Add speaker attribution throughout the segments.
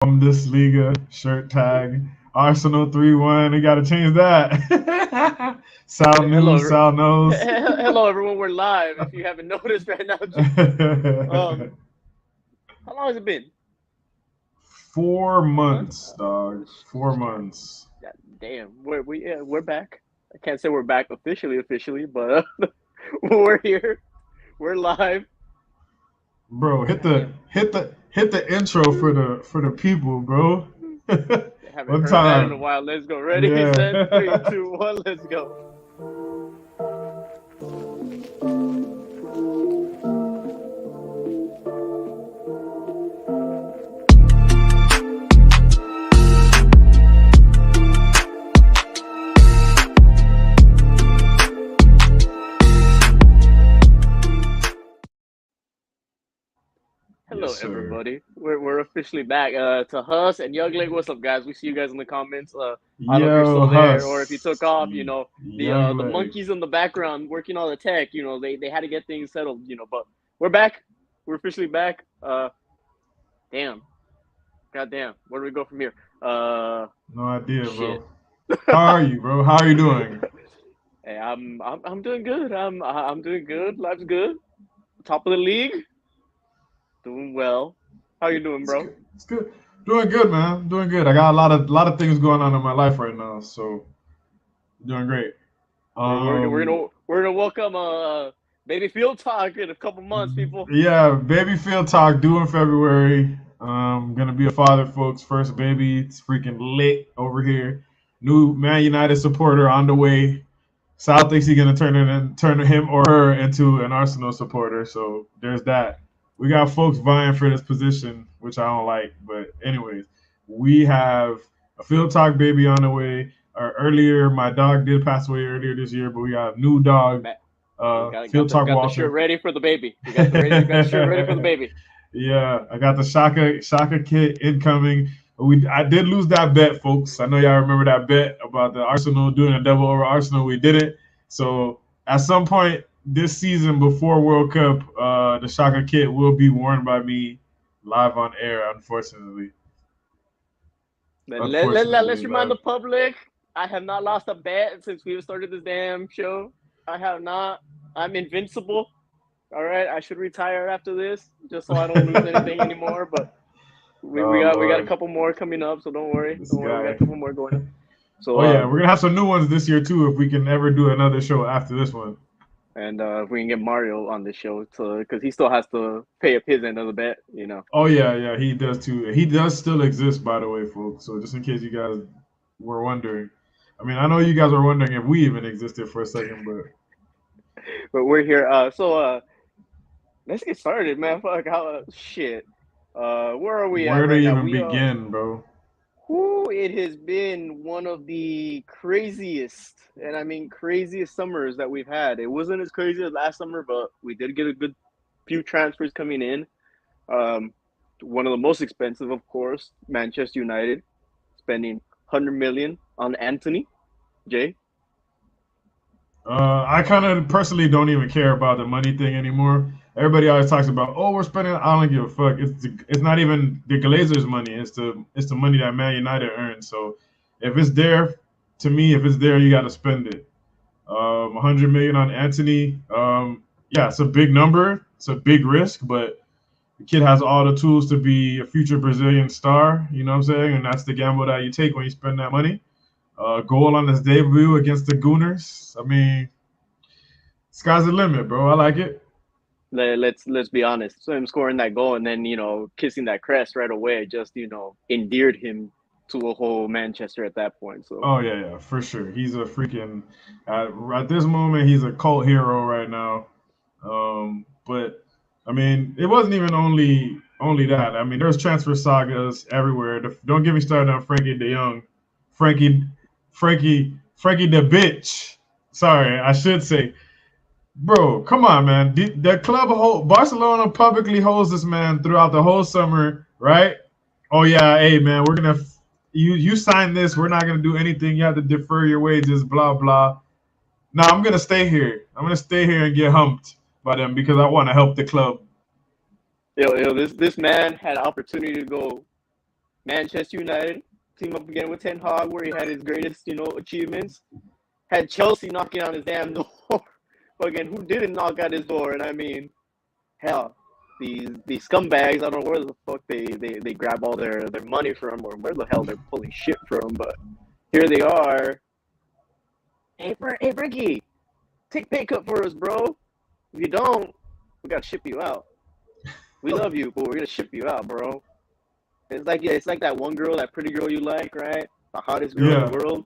Speaker 1: Bundesliga shirt tag. Arsenal 3-1. They got to change that. Sal news,
Speaker 2: Hello,
Speaker 1: Sal knows.
Speaker 2: hello, everyone. We're live. If you haven't noticed right now, um, how long has it been?
Speaker 1: 4 months,
Speaker 2: Months?
Speaker 1: dog. 4 months.
Speaker 2: Yeah, damn, we're back. I can't say we're back officially, but we're here. We're live.
Speaker 1: Bro, hit
Speaker 2: God
Speaker 1: the
Speaker 2: damn,
Speaker 1: hit the hit the intro for the people, bro.
Speaker 2: I haven't
Speaker 1: One
Speaker 2: heard that in a
Speaker 1: time.
Speaker 2: while. Let's go. Ready, set, three,
Speaker 1: Yeah.
Speaker 2: two, one. Let's go.
Speaker 1: Yes,
Speaker 2: Hello,
Speaker 1: sir.
Speaker 2: everybody. We're officially back. To Hus and Young Leg, what's up, guys? We see you guys in the comments. I don't know if you're
Speaker 1: Yo,
Speaker 2: still there or if you
Speaker 1: Huss.
Speaker 2: took off. You know,
Speaker 1: Young
Speaker 2: the
Speaker 1: leg.
Speaker 2: monkeys in the background working on the tech. You know, they had to get things settled. You know, but we're back. We're officially back. Damn, goddamn. Where do we go from here?
Speaker 1: No idea,
Speaker 2: Shit.
Speaker 1: bro. How are you, bro? How are you doing?
Speaker 2: Hey, I'm doing good. I'm doing good. Life's good. Top of the league. Doing well. How you doing,
Speaker 1: It's
Speaker 2: bro?
Speaker 1: good. It's good. Doing good, man. Doing good. I got a lot of things going on in my life right now, so doing great.
Speaker 2: We're gonna welcome baby field talk in a couple months, people.
Speaker 1: Yeah, baby field talk due in February. Gonna be a father, folks. First baby. It's freaking lit over here. New Man United supporter on the way. Sal thinks he's gonna turn him or her into an Arsenal supporter. So there's that. We got folks vying for this position, which I don't like. But anyways, we have a field talk baby on the way. Earlier, my dog did pass away earlier this year, but we got a new dog,
Speaker 2: Matt, we got
Speaker 1: field talk
Speaker 2: got the shirt
Speaker 1: Walter.
Speaker 2: ready for the baby. We got the shirt ready for the baby.
Speaker 1: Yeah, I got the Shaka kit incoming. I did lose that bet, folks. I know y'all remember that bet about the Arsenal doing a double over Arsenal. We did it. So at some point this season before World Cup, the Shaka kit will be worn by me live on air. Unfortunately,
Speaker 2: Let's remind the
Speaker 1: live.
Speaker 2: public. I have not lost a bet since we started this damn show. I have not. I'm invincible. All right, I should retire after this just so I don't lose anything anymore. But
Speaker 1: Oh
Speaker 2: we got a
Speaker 1: Lord,
Speaker 2: couple more coming up, so don't worry.
Speaker 1: this
Speaker 2: Don't worry. We got a
Speaker 1: guy.
Speaker 2: couple more going up. So
Speaker 1: Oh yeah, we're gonna have some new ones this year too if we can ever do another show after this one.
Speaker 2: and if we can get Mario on the show, to because he still has to pay up his end of the bet, you know.
Speaker 1: Oh yeah, yeah, he does too. He does still exist, by the way, folks. So just in case you guys were wondering, I mean, I know you guys were wondering if we even existed for a second, but
Speaker 2: But we're here. Let's get started, man. Fuck, how shit. Where are we at
Speaker 1: where to
Speaker 2: right now?
Speaker 1: even begin, bro?
Speaker 2: It has been one of the craziest, and I mean craziest summers that we've had. It wasn't as crazy as last summer, but we did get a good few transfers coming in. Um, one of the most expensive, of course, Manchester United spending 100 million on Anthony Jay.
Speaker 1: I kind of personally don't even care about the money thing anymore. Everybody always talks about, oh, we're spending. I don't give a fuck. It's not even the Glazers' money. It's the money that Man United earns. So if it's there, to me, if it's there, you got to spend it. 100 million on Anthony. Yeah, it's a big number. It's a big risk, but the kid has all the tools to be a future Brazilian star. You know what I'm saying? And that's the gamble that you take when you spend that money. Goal on his debut against the Gooners. I mean, sky's the limit, bro. I like it.
Speaker 2: Let's be honest. So him scoring that goal and then kissing that crest right away just endeared him to a whole Manchester at that point. So
Speaker 1: Oh yeah, yeah, for sure. He's a freaking at this moment he's a cult hero right now. But I mean, it wasn't even only that. I mean, there's transfer sagas everywhere. Don't get me started on Frankie De Jong, Frankie, Frankie the bitch. Sorry, I should say, bro. Come on, man. Barcelona publicly holds this man throughout the whole summer, right? Oh yeah, hey man, we're gonna you sign this. We're not gonna do anything. You have to defer your wages. Blah blah. No, I'm gonna stay here. I'm gonna stay here and get humped by them because I want to help the club.
Speaker 2: this man had opportunity to go Manchester United team up again with Ten Hag, where he had his greatest, achievements. Had Chelsea knocking on his damn door. But again, who didn't knock at his door? And I mean, hell, these scumbags, I don't know where the fuck they grab all their money from, or where the hell they're pulling shit from, but here they are. Hey Ricky, take pay cut for us, bro. If you don't, we gotta ship you out. We love you, but we're gonna ship you out, bro. It's like that one girl, that pretty girl you like, right? The hottest girl in the world.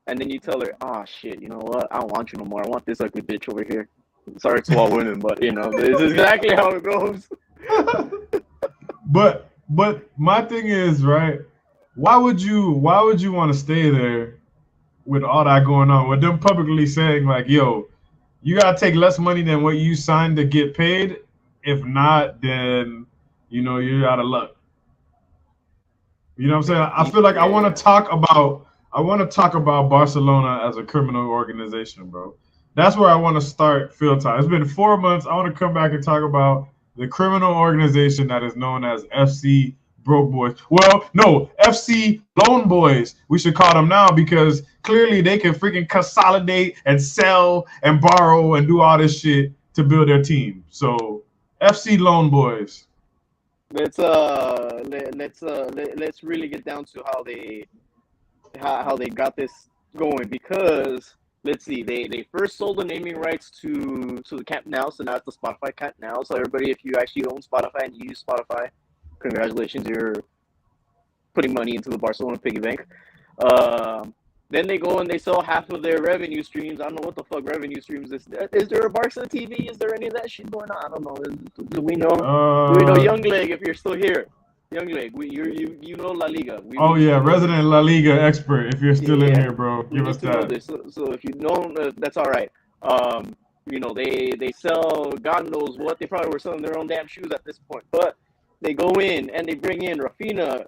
Speaker 2: And then you tell her, oh shit, you know what? I don't want you no more. I want this ugly bitch over here. Sorry to all women, but this is exactly how it goes.
Speaker 1: But my thing is, right? Why would you want to stay there with all that going on? With them publicly saying like, yo, you gotta take less money than what you signed to get paid. If not, then you're out of luck. You know what I'm saying? I feel like I want to talk about Barcelona as a criminal organization, bro. That's where I want to start field time. It's been 4 months. I want to come back and talk about the criminal organization that is known as FC Broke Boys. Well, no, FC Loan Boys. We should call them now because clearly they can freaking consolidate and sell and borrow and do all this shit to build their team. So FC Loan Boys.
Speaker 2: Let's really get down to how they got this going, because let's see, they first sold the naming rights to the Camp Nou, so now it's the Spotify Camp Nou. So everybody, if you actually own Spotify and you use Spotify, congratulations, you're putting money into the Barcelona piggy bank. Then they go and they sell half of their revenue streams. I don't know what the fuck revenue streams is. Is there a Barca TV? Is there any of that shit going on? I don't know. Do we know? Do we know Young Leg if you're still here? Young Leg, you know La Liga.
Speaker 1: Resident La Liga expert. If you're still in here, bro, give us that.
Speaker 2: So if you don't, that's all right. They sell God knows what. They probably were selling their own damn shoes at this point. But they go in and they bring in Rafinha,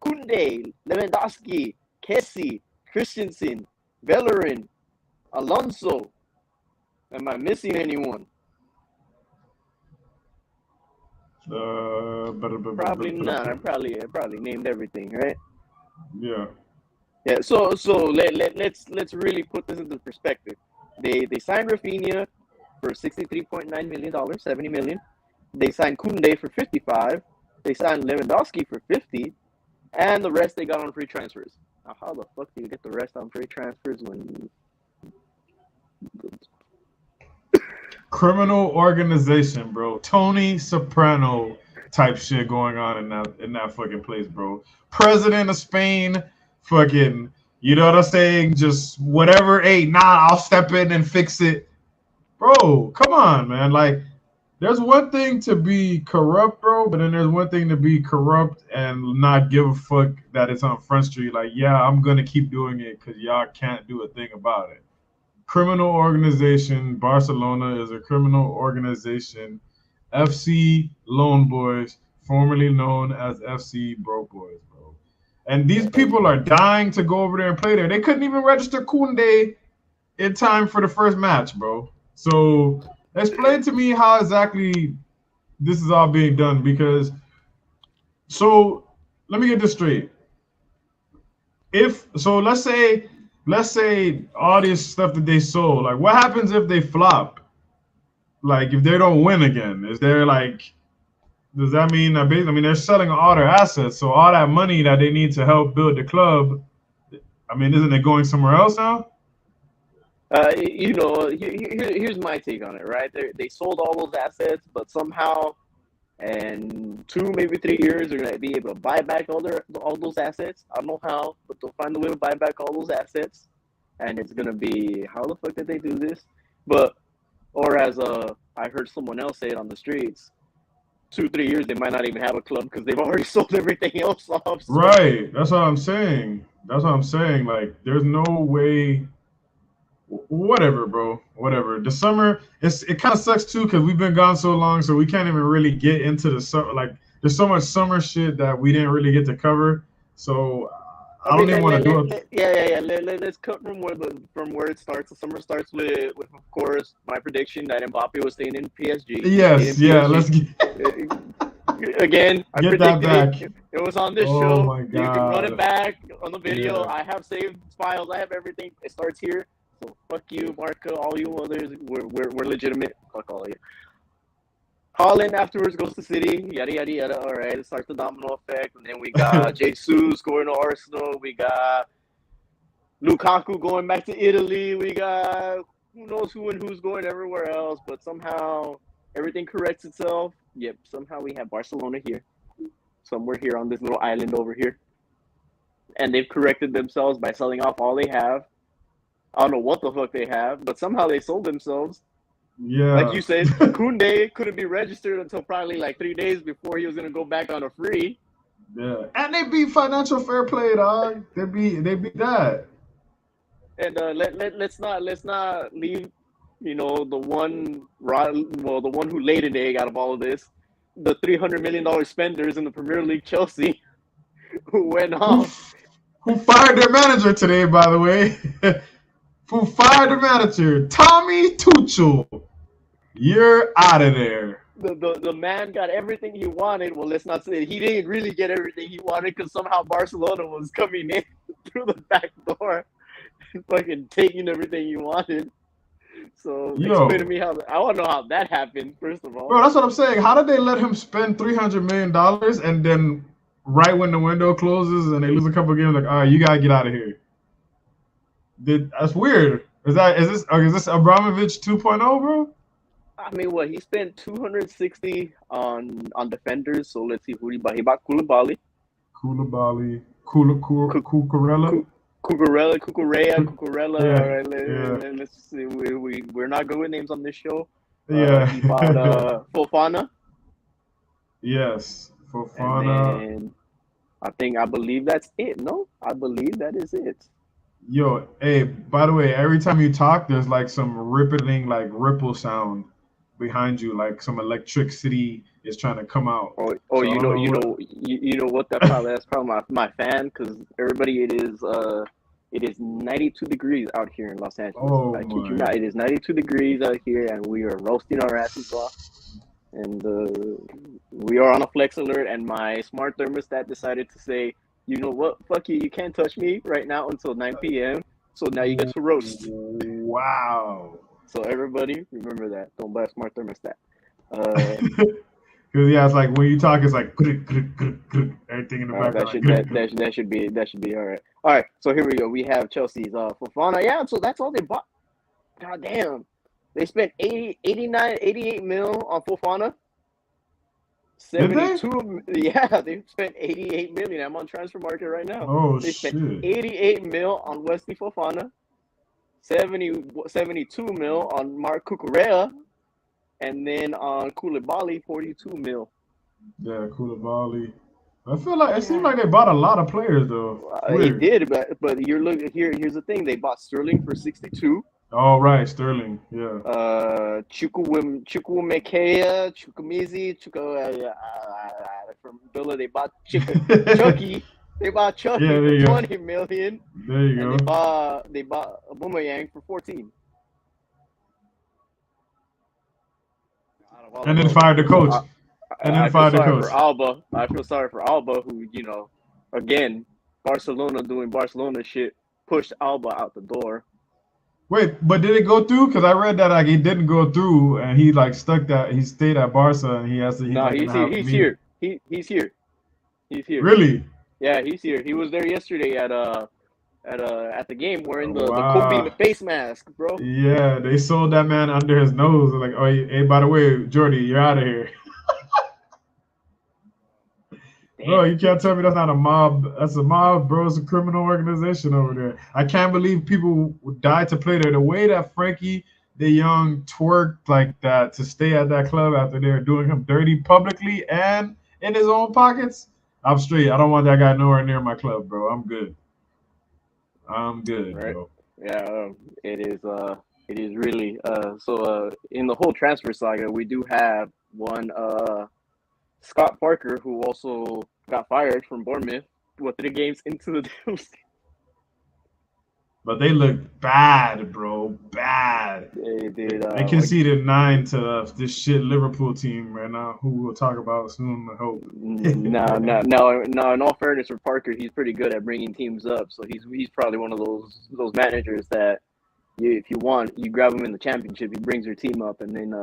Speaker 2: Koundé, Lewandowski, Kessie, Christensen, Bellerin, Alonso. Am I missing anyone? Probably not. I probably named everything, right?
Speaker 1: Yeah.
Speaker 2: Yeah. So let's really put this into perspective. They signed Rafinha for $63.9 million, $70 million. They signed Koundé for 55. They signed Lewandowski for 50, and the rest they got on free transfers. Now, how the fuck do you get the rest on free transfers when?
Speaker 1: Criminal organization, bro. Tony Soprano type shit going on in that fucking place, bro. President of Spain, fucking, you know what I'm saying? Just whatever. Hey, I'll step in and fix it, bro. Come on, man. Like, there's one thing to be corrupt, bro, but then there's one thing to be corrupt and not give a fuck that it's on Front Street. Like, yeah, I'm gonna keep doing it because y'all can't do a thing about it. Criminal organization. Barcelona is a criminal organization. FC Loan Boys, formerly known as FC Broke Boys, bro. And these people are dying to go over there and play there. They couldn't even register Koundé in time for the first match, bro. So explain to me how exactly this is all being done, because let me get this straight. Let's say all this stuff that they sold, like what happens if they flop? Like if they don't win again? Does that mean that they're selling all their assets, so all that money that they need to help build the club, isn't it going somewhere else now?
Speaker 2: Here's my take on it, right? They sold all those assets, but somehow in 2, maybe 3 years, they're going to be able to buy back all those assets. I don't know how, but they'll find a way to buy back all those assets. And it's going to be, how the fuck did they do this? Or as I heard someone else say it on the streets, 2, 3 years, they might not even have a club because they've already sold everything else off. So.
Speaker 1: Right. That's what I'm saying. Like, there's no way. Whatever, bro. Whatever. The summer, it kind of sucks too because we've been gone so long, so we can't even really get into the summer. Like, there's so much summer shit that we didn't really get to cover. So I don't even want to do it.
Speaker 2: Yeah. Let's cut from where it starts. The summer starts with of course my prediction that Mbappe was staying in PSG.
Speaker 1: Yes. Yeah. Let's get.
Speaker 2: Again, I
Speaker 1: Get that
Speaker 2: predicted
Speaker 1: back.
Speaker 2: it. It was on this
Speaker 1: Oh
Speaker 2: show.
Speaker 1: my
Speaker 2: You can run it
Speaker 1: God.
Speaker 2: back on the video.
Speaker 1: Yeah.
Speaker 2: I have saved files. I have everything. It starts here. So fuck you, Marco, all you others. We're legitimate. Fuck all of you. Holland afterwards goes to City. Yada yada yada. All right, it starts the domino effect, and then we got Jesus going to Arsenal. We got Lukaku going back to Italy. We got who knows who and who's going everywhere else, but somehow everything corrects itself. Yep, somehow we have Barcelona here, somewhere here on this little island over here. And they've corrected themselves by selling off all they have. I don't know what the fuck they have, but somehow they sold themselves.
Speaker 1: Yeah.
Speaker 2: Like you said, Koundé couldn't be registered until probably like 3 days before he was going to go back on a free.
Speaker 1: Yeah. And they beat financial fair play, dog. They beat that.
Speaker 2: And let's not leave, the one who laid an egg out of all of this, the $300 million spenders in the Premier League, Chelsea, who went off.
Speaker 1: Who fired their manager today, by the way? Who fired the manager? Tommy Tuchel. You're out of there.
Speaker 2: The man got everything he wanted. Well, let's not say he didn't really get everything he wanted because somehow Barcelona was coming in through the back door. Fucking taking everything you wanted. So explain to me how I want to know how that happened. First of all,
Speaker 1: bro, that's what I'm saying. How did they let him spend $300 million and then right when the window closes and they lose a couple of games, like, all right, you gotta get out of here? That's weird. Is this Abramovich 2.0, bro?
Speaker 2: I mean, what he spent 260 on defenders. So let's see who he bought. He bought Koulibaly.
Speaker 1: Cucurella.
Speaker 2: Cucurella.
Speaker 1: Yeah.
Speaker 2: All right, let's see. We're not good with names on this show.
Speaker 1: Yeah.
Speaker 2: He bought Fofana.
Speaker 1: Yes, Fofana.
Speaker 2: And I believe that's it. No, I believe that is it.
Speaker 1: Yo, hey, by the way, every time you talk, there's like some rippling, like ripple sound behind you, like some electricity is trying to come out.
Speaker 2: Oh, so you know what? That's probably my fan, because everybody, it is 92 degrees out here in Los Angeles.
Speaker 1: Oh,
Speaker 2: I kid you not, it is 92 degrees out here, and we are roasting our asses off. And we are on a flex alert, and my smart thermostat decided to say, you know what? Fuck you. You can't touch me right now until 9 p.m. So now you get to roast.
Speaker 1: Wow.
Speaker 2: So everybody, remember that. Don't buy a smart thermostat.
Speaker 1: Because it's like when you talk, it's like everything in the background.
Speaker 2: That should be all right. All right. So here we go. We have Chelsea's Fofana. Yeah. So that's all they bought. God damn. They spent 88 mil on Fofana. 72. Yeah, they spent 88 million. I'm on transfer market right now.
Speaker 1: Oh,
Speaker 2: they
Speaker 1: shit.
Speaker 2: spent 88 mil on Wesley Fofana. 72 mil on Marc Cucurella. And then on Koulibaly, 42 mil.
Speaker 1: Yeah, Koulibaly. I feel like it seemed like they bought a lot of players though.
Speaker 2: They did, but you're looking here. Here's the thing: they bought Sterling for 62.
Speaker 1: Oh right, Sterling. Yeah.
Speaker 2: Chukwuemeka, Chukwuemizi, from Villa. They bought Chucky. They bought Chucky for 20 million.
Speaker 1: There you
Speaker 2: go. They bought Aubameyang for 14.
Speaker 1: And then fired the coach. I
Speaker 2: feel sorry for Alba, who, again, Barcelona doing Barcelona shit, pushed Alba out the door.
Speaker 1: Wait, but did it go through? Because I read that like it didn't go through, and he like he stayed at Barca, and he has to.
Speaker 2: He's here. He's here.
Speaker 1: Really?
Speaker 2: Yeah, he's here. He was there yesterday at the game wearing the Kobe face mask, bro.
Speaker 1: Yeah, they sold that man under his nose. Like, oh, hey, by the way, Jordy, you're out of here. Bro, you can't tell me that's not a mob. That's a mob, bro. It's a criminal organization over there. I can't believe people died to play there. The way that Frankie de Jong twerked like that to stay at that club after they were doing him dirty publicly and in his own pockets, I'm straight. I don't want that guy nowhere near my club, bro. I'm good.
Speaker 2: Right.
Speaker 1: Bro.
Speaker 2: Yeah, it is really so in the whole transfer saga, we do have one Scott Parker, who also got fired from Bournemouth 3 games into the deal.
Speaker 1: but they look bad, bro. Bad.
Speaker 2: They did.
Speaker 1: They conceded 9 to this shit Liverpool team right now, who we'll talk about soon, I hope.
Speaker 2: No. In all fairness for Parker, he's pretty good at bringing teams up. So he's probably one of those managers that if you want, you grab him in the championship. He brings your team up, and then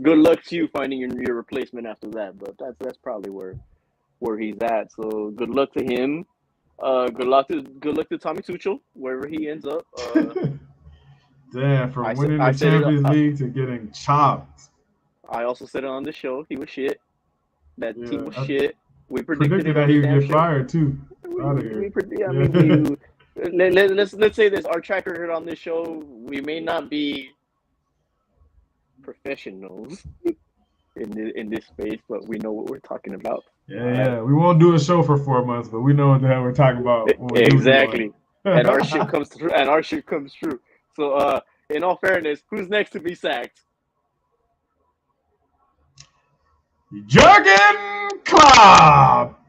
Speaker 2: good luck to you finding your replacement after that. But that's probably where he's at. So good luck to him. Good luck to Tommy Tuchel wherever he ends up.
Speaker 1: Damn, from winning the Champions League to getting chopped.
Speaker 2: I also said it on the show. He was shit. That team was shit. We
Speaker 1: predicted that he would get fired too. Out of here.
Speaker 2: Let's say this: our track record on this show, we may not be professionals in this space, but we know what we're talking about.
Speaker 1: Yeah. We won't do a show for 4 months, but we know what the hell we're talking about.
Speaker 2: Exactly. And our shit comes through. So, in all fairness, who's next to be sacked?
Speaker 1: Jurgen Klopp.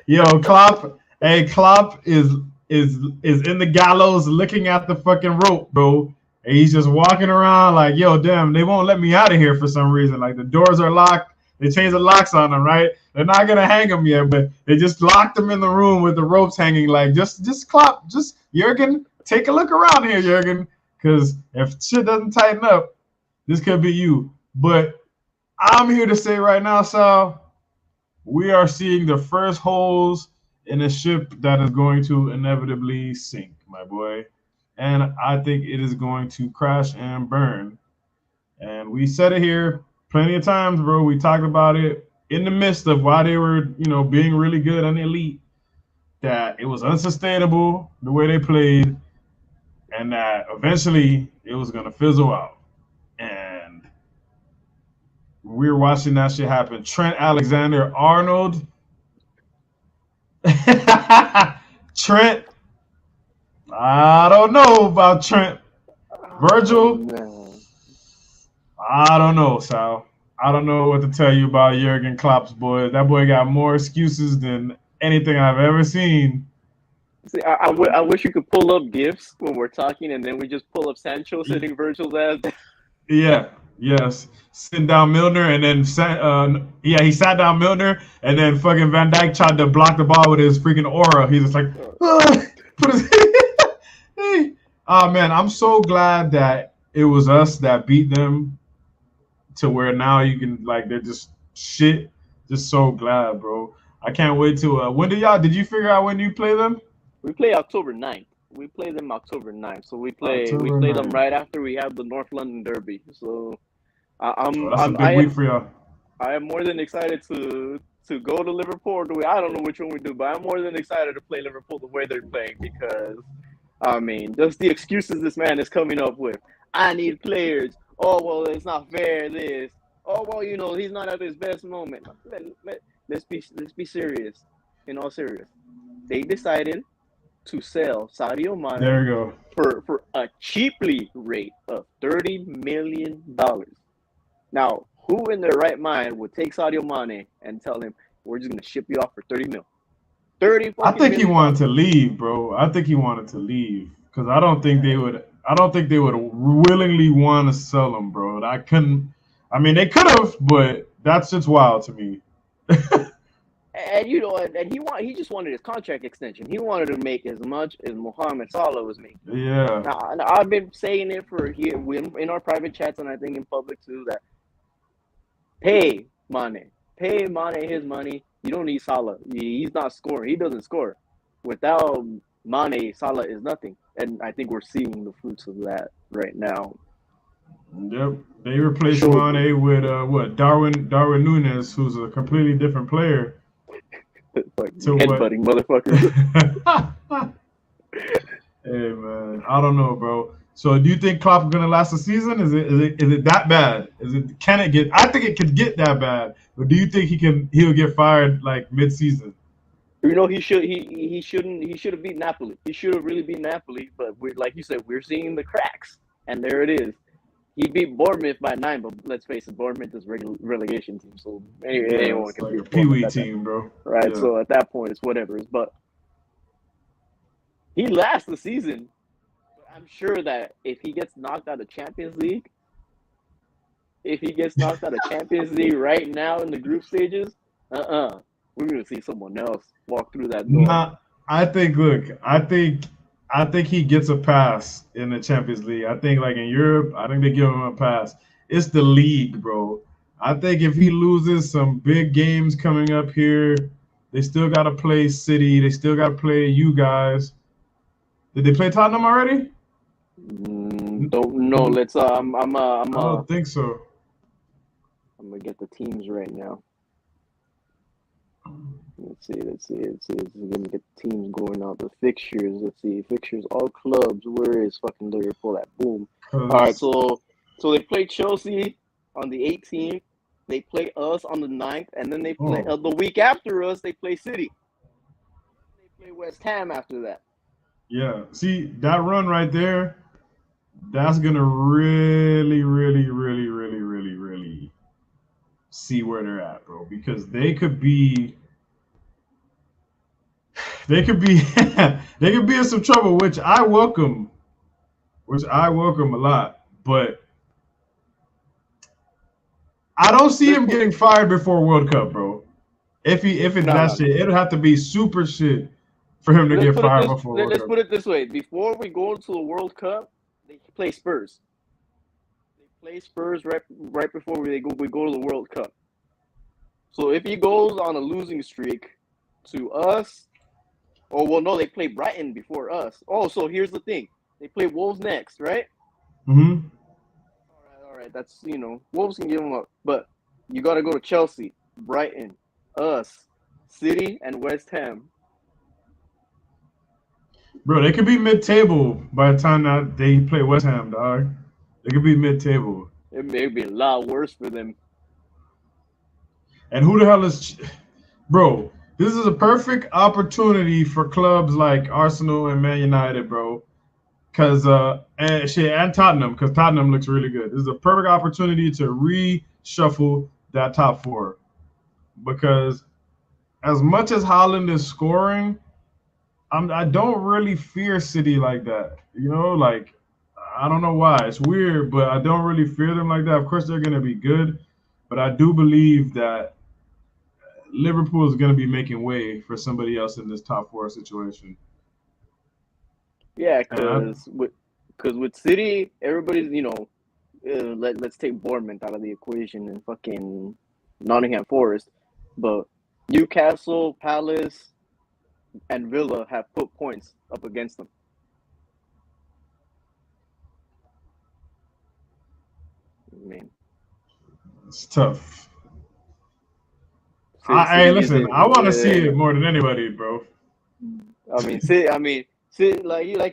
Speaker 1: Yo, Klopp. Hey, Klopp is in the gallows looking at the fucking rope, bro. And he's just walking around like, yo, damn, they won't let me out of here for some reason. Like the doors are locked. They changed the locks on them, right? They're not gonna hang him yet, but they just locked him in the room with the ropes hanging. Like, just Klopp, just Jurgen, take a look around here, Jurgen, because if shit doesn't tighten up, this could be you. But I'm here to say right now, Sal, we are seeing the first holes in a ship that is going to inevitably sink, my boy. And I think it is going to crash and burn. And we said it here plenty of times, bro. We talked about it in the midst of why they were, being really good and elite, that it was unsustainable the way they played, and that eventually it was going to fizzle out. And we're watching that shit happen. Trent Alexander-Arnold. Trent. I don't know about Trent. Virgil. I don't know, Sal. I don't know what to tell you about Jurgen Klopp's boy. That boy got more excuses than anything I've ever seen.
Speaker 2: See, I wish you could pull up GIFs when we're talking, and then we just pull up Sancho sitting Virgil's ass.
Speaker 1: Yes. Sitting down Milner, and then he sat down Milner, and then fucking Van Dijk tried to block the ball with his freaking aura. He's just like, put his oh man, I'm so glad that it was us that beat them to where now you can they're just shit. Just so glad, bro. I can't wait to when did you figure out when you play them?
Speaker 2: We play October 9th. We play them October 9th. So we play them right after we have the North London Derby. So
Speaker 1: that's a big week for y'all.
Speaker 2: I am more than excited to go to Liverpool. I don't know which one we do, but I'm more than excited to play Liverpool the way they're playing, because just the excuses this man is coming up with. I need players. Oh, well, it's not fair, this. Oh, well, he's not at his best moment. Let's be serious. In all serious, they decided to sell Sadio Mane
Speaker 1: there you go.
Speaker 2: for a cheaply rate of $30 million. Now, who in their right mind would take Sadio Mane and tell him, we're just going to ship you off for $30 million?
Speaker 1: I think he wanted to leave, bro. I think he wanted to leave because I don't think they would willingly want to sell him, bro. They could have, but that's just wild to me.
Speaker 2: And he just wanted his contract extension. He wanted to make as much as Mohamed Salah was making.
Speaker 1: Yeah.
Speaker 2: Now, I've been saying it for here in our private chats, and I think in public too, that pay Mane his money. You don't need Salah. He's not scoring. He doesn't score. Without Mane, Salah is nothing. And I think we're seeing the fruits of that right now.
Speaker 1: Yep. They replaced Mane with Darwin Núñez, who's a completely different player.
Speaker 2: Headbutting motherfucker.
Speaker 1: Hey man, I don't know, bro. So do you think Klopp is gonna last the season? Is it that bad? Can it get? I think it could get that bad. But do you think he'll get fired mid-season?
Speaker 2: He should have beat Napoli. He should have really beat Napoli. But like you said, we're seeing the cracks, and there it is. He beat Bournemouth by 9, but let's face it, Bournemouth is relegation team. So anyone can beat a
Speaker 1: Pee-wee team, bro.
Speaker 2: Right. Yeah. So at that point, it's whatever. But He lasts the season. But I'm sure that if he gets knocked out of Champions League, right now in the group stages, we're gonna see someone else walk through that door.
Speaker 1: Nah, I think. Look, I think he gets a pass in the Champions League. I think like in Europe, I think they give him a pass. It's the league, bro. I think if he loses some big games coming up here, they still got to play City. They still got to play you guys. Did they play Tottenham already?
Speaker 2: Don't know. Let's.
Speaker 1: I don't think so.
Speaker 2: I'm gonna get the teams right now. Let's see. Let's gonna get the teams going out. The fixtures. Let's see. Fixtures. All clubs. Where is fucking Liverpool at? Boom. All right. So they play Chelsea on the 18th. They play us on the 9th, and then they play the week after us. They play City. They play West Ham after that.
Speaker 1: Yeah. See that run right there. That's gonna really, really, really, really, really, really see where they're at, bro. Because they could be they could be in some trouble, which I welcome a lot. But I don't see him getting fired before World Cup, bro. If it's that shit, it'll have to be super shit for him to get fired before World Cup.
Speaker 2: Let's put it this way: before we go to the World Cup, they play Spurs. They play Spurs right before we go to the World Cup. So if he goes on a losing streak to us, they play Brighton before us. Oh, so here's the thing: they play Wolves next, right?
Speaker 1: Mm-hmm.
Speaker 2: All right. That's Wolves can give them up, but you got to go to Chelsea, Brighton, us, City, and West Ham.
Speaker 1: Bro, they could be mid-table by the time that they play West Ham, dog. They could be mid-table.
Speaker 2: It may be a lot worse for them.
Speaker 1: And who the hell is... Bro, this is a perfect opportunity for clubs like Arsenal and Man United, bro. And Tottenham, because Tottenham looks really good. This is a perfect opportunity to reshuffle that top four. Because as much as Haaland is scoring, I don't really fear City like that. Like, I don't know why. It's weird, but I don't really fear them like that. Of course, they're going to be good, but I do believe that Liverpool is going to be making way for somebody else in this top four situation.
Speaker 2: Yeah, because with City, everybody's let's take Bournemouth out of the equation and fucking Nottingham Forest, but Newcastle, Palace, and Villa have put points up against them. Man,
Speaker 1: it's tough. Hey, listen, I want to see it more than anybody, bro.
Speaker 2: Like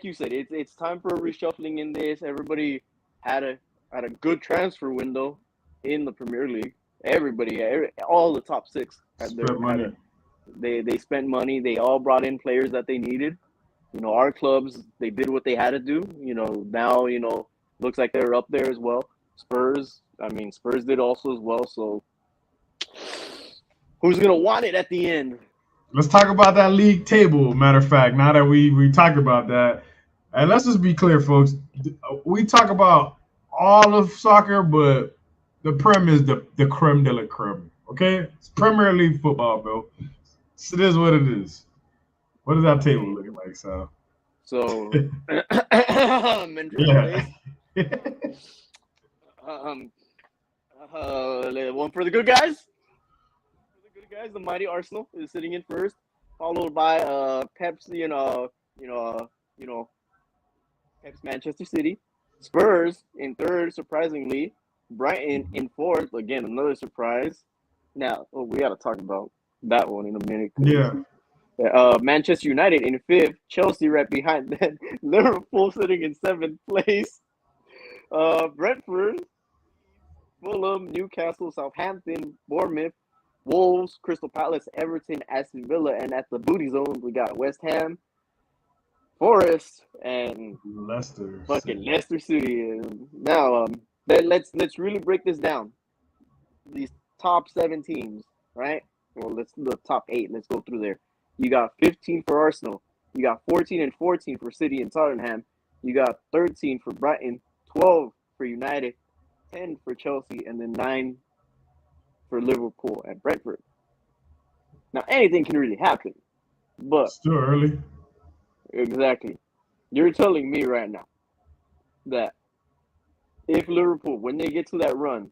Speaker 2: you said, it's time for a reshuffling in this. Everybody had a good transfer window in the Premier League. All the top six had their money. They spent money. They all brought in players that they needed. Our clubs, they did what they had to do. Now looks like they're up there as well. Spurs did also as well. So who's gonna want it at the end?
Speaker 1: Let's talk about that league table. Matter of fact, now that we talked about that, and let's just be clear, folks. We talk about all of soccer, but the Prem is the creme de la creme. Okay, it's Premier League football, bro. So it is what it is. What is that table looking like, Sal?
Speaker 2: So, one for the good guys. The mighty Arsenal is sitting in first, followed by Pep's, Pep's Manchester City, Spurs in third, surprisingly, Brighton in fourth, again another surprise. Now, we got to talk about that one in a minute.
Speaker 1: Yeah.
Speaker 2: Manchester United in fifth, Chelsea right behind that, Liverpool sitting in seventh place, Brentford, Fulham, Newcastle, Southampton, Bournemouth, Wolves, Crystal Palace, Everton, Aston Villa, and at the booty zone we got West Ham, Forest, and
Speaker 1: Leicester.
Speaker 2: Fucking Leicester City. Now, let's really break this down. These top 7 teams, right? Well, the top 8. Let's go through there. You got 15 for Arsenal. You got 14 and 14 for City and Tottenham. You got 13 for Brighton, 12 for United, 10 for Chelsea, and then 9 for Liverpool and Brentford. Now, anything can really happen, but
Speaker 1: Still early.
Speaker 2: exactly. You're telling me right now that if Liverpool, when they get to that run,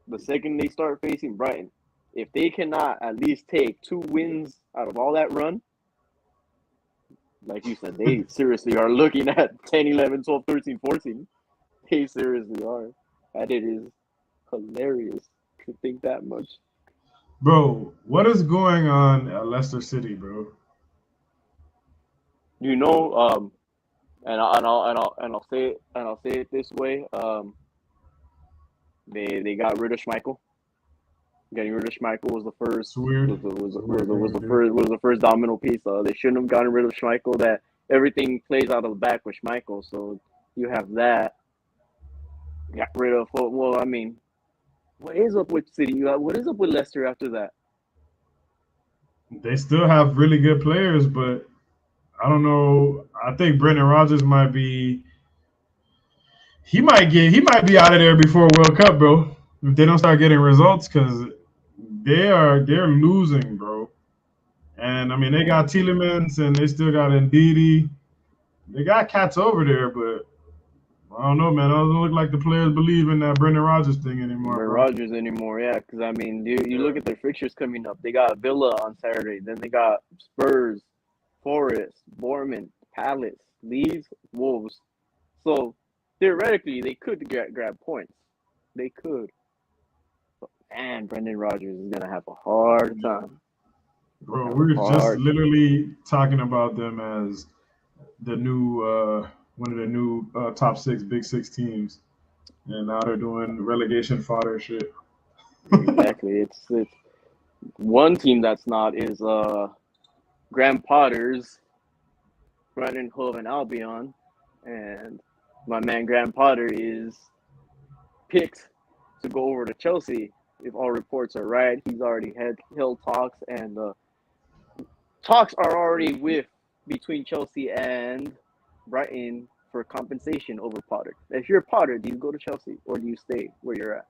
Speaker 2: the second they start facing Brighton, if they cannot at least take 2 wins out of all that run, like you said, they seriously are looking at 10, 11, 12, 13, 14. They seriously are. And it is hilarious to think that much.
Speaker 1: Bro, what is going on at Leicester City, bro?
Speaker 2: You know, I'll say it this way. They got rid of Schmeichel. Getting rid of Schmeichel was the first
Speaker 1: It's weird.
Speaker 2: was the first domino piece. They shouldn't have gotten rid of Schmeichel. That everything plays out of the back with Schmeichel. So you have that. Got rid of. Well, I mean, what is up with City? What is up with Leicester after that?
Speaker 1: They still have really good players, but I don't know. I think Brendan Rodgers might be. He might be out of there before World Cup, bro. If they don't start getting results, because they're losing, bro. And I mean, they got Tielemans and they still got Ndidi. They got cats over there, but I don't know, man. It doesn't look like the players believe in that Brendan Rodgers thing anymore,
Speaker 2: Brendan
Speaker 1: bro.
Speaker 2: Rodgers anymore, yeah. Because I mean, you look at their fixtures coming up. They got Villa on Saturday. Then they got Spurs, Forest, Bournemouth, Palace, Leeds, Wolves. So theoretically, they could grab points. They could. But man, Brendan Rodgers is gonna have a hard time.
Speaker 1: Bro, we're just literally talking about them as the new one of the new top 6 Big 6 teams, and now they're doing relegation fodder shit.
Speaker 2: Exactly. It's one team that's not is Graham Potter's Brighton Hove and Albion, and my man Graham Potter is picked to go over to Chelsea if all reports are right. He's already held talks, and talks are already between Chelsea and Brighton for compensation over Potter. If you're Potter, do you go to Chelsea or do you stay where you're at?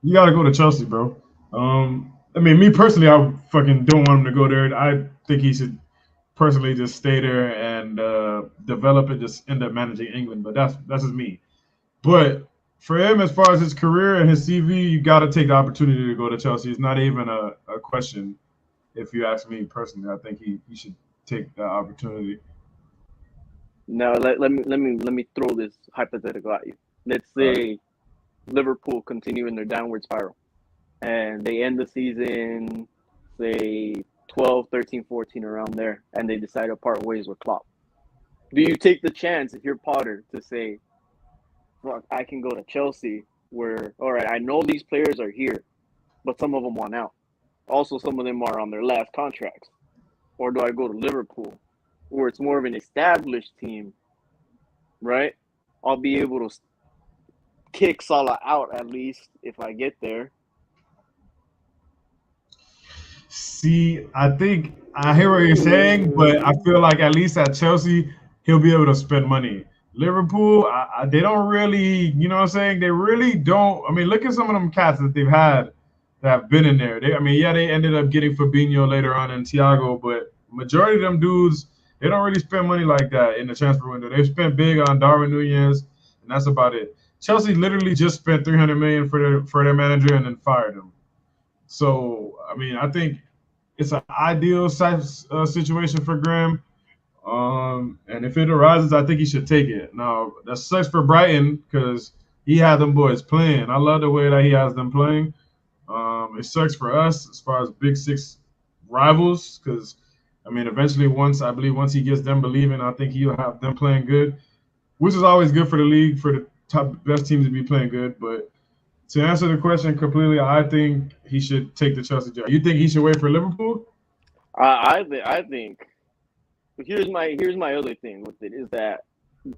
Speaker 1: You gotta go to Chelsea, bro. I mean, me personally, I fucking don't want him to go there. I think he should personally just stay there and develop and just end up managing England. But that's just me. But for him, as far as his career and his CV, you got to take the opportunity to go to Chelsea. It's not even a question. If you ask me personally, I think he should take that opportunity.
Speaker 2: Now let me throw this hypothetical at you. Let's say Liverpool continue in their downward spiral and they end the season, say 12, 13, 14 around there, and they decide to part ways with Klopp. Do you take the chance if you're Potter to say, "Fuck, I can go to Chelsea where, all right, I know these players are here, but some of them want out. Also, some of them are on their last contracts. Or do I go to Liverpool where it's more of an established team, right? I'll be able to kick Salah out at least if I get there."
Speaker 1: See, I think I hear what you're saying, but I feel like at least at Chelsea, he'll be able to spend money. Liverpool, they don't really, you know what I'm saying? They really don't. I mean, look at some of them cats that they've had that have been in there. They ended up getting Fabinho later on and Thiago, but majority of them dudes, they don't really spend money like that in the transfer window. They spent big on Darwin Nunez, and that's about it. Chelsea literally just spent $300 million for their manager and then fired him. So, I mean, I think it's an ideal situation for Graham. And if it arises, I think he should take it. Now, that sucks for Brighton because he had them boys playing. I love the way that he has them playing. It sucks for us as far as Big 6 rivals because, I mean, eventually once he gets them believing, I think he'll have them playing good, which is always good for the league, for the top best teams to be playing good. But to answer the question completely, I think he should take the Chelsea job. You think he should wait for Liverpool?
Speaker 2: I think. But here's my other thing with it is that,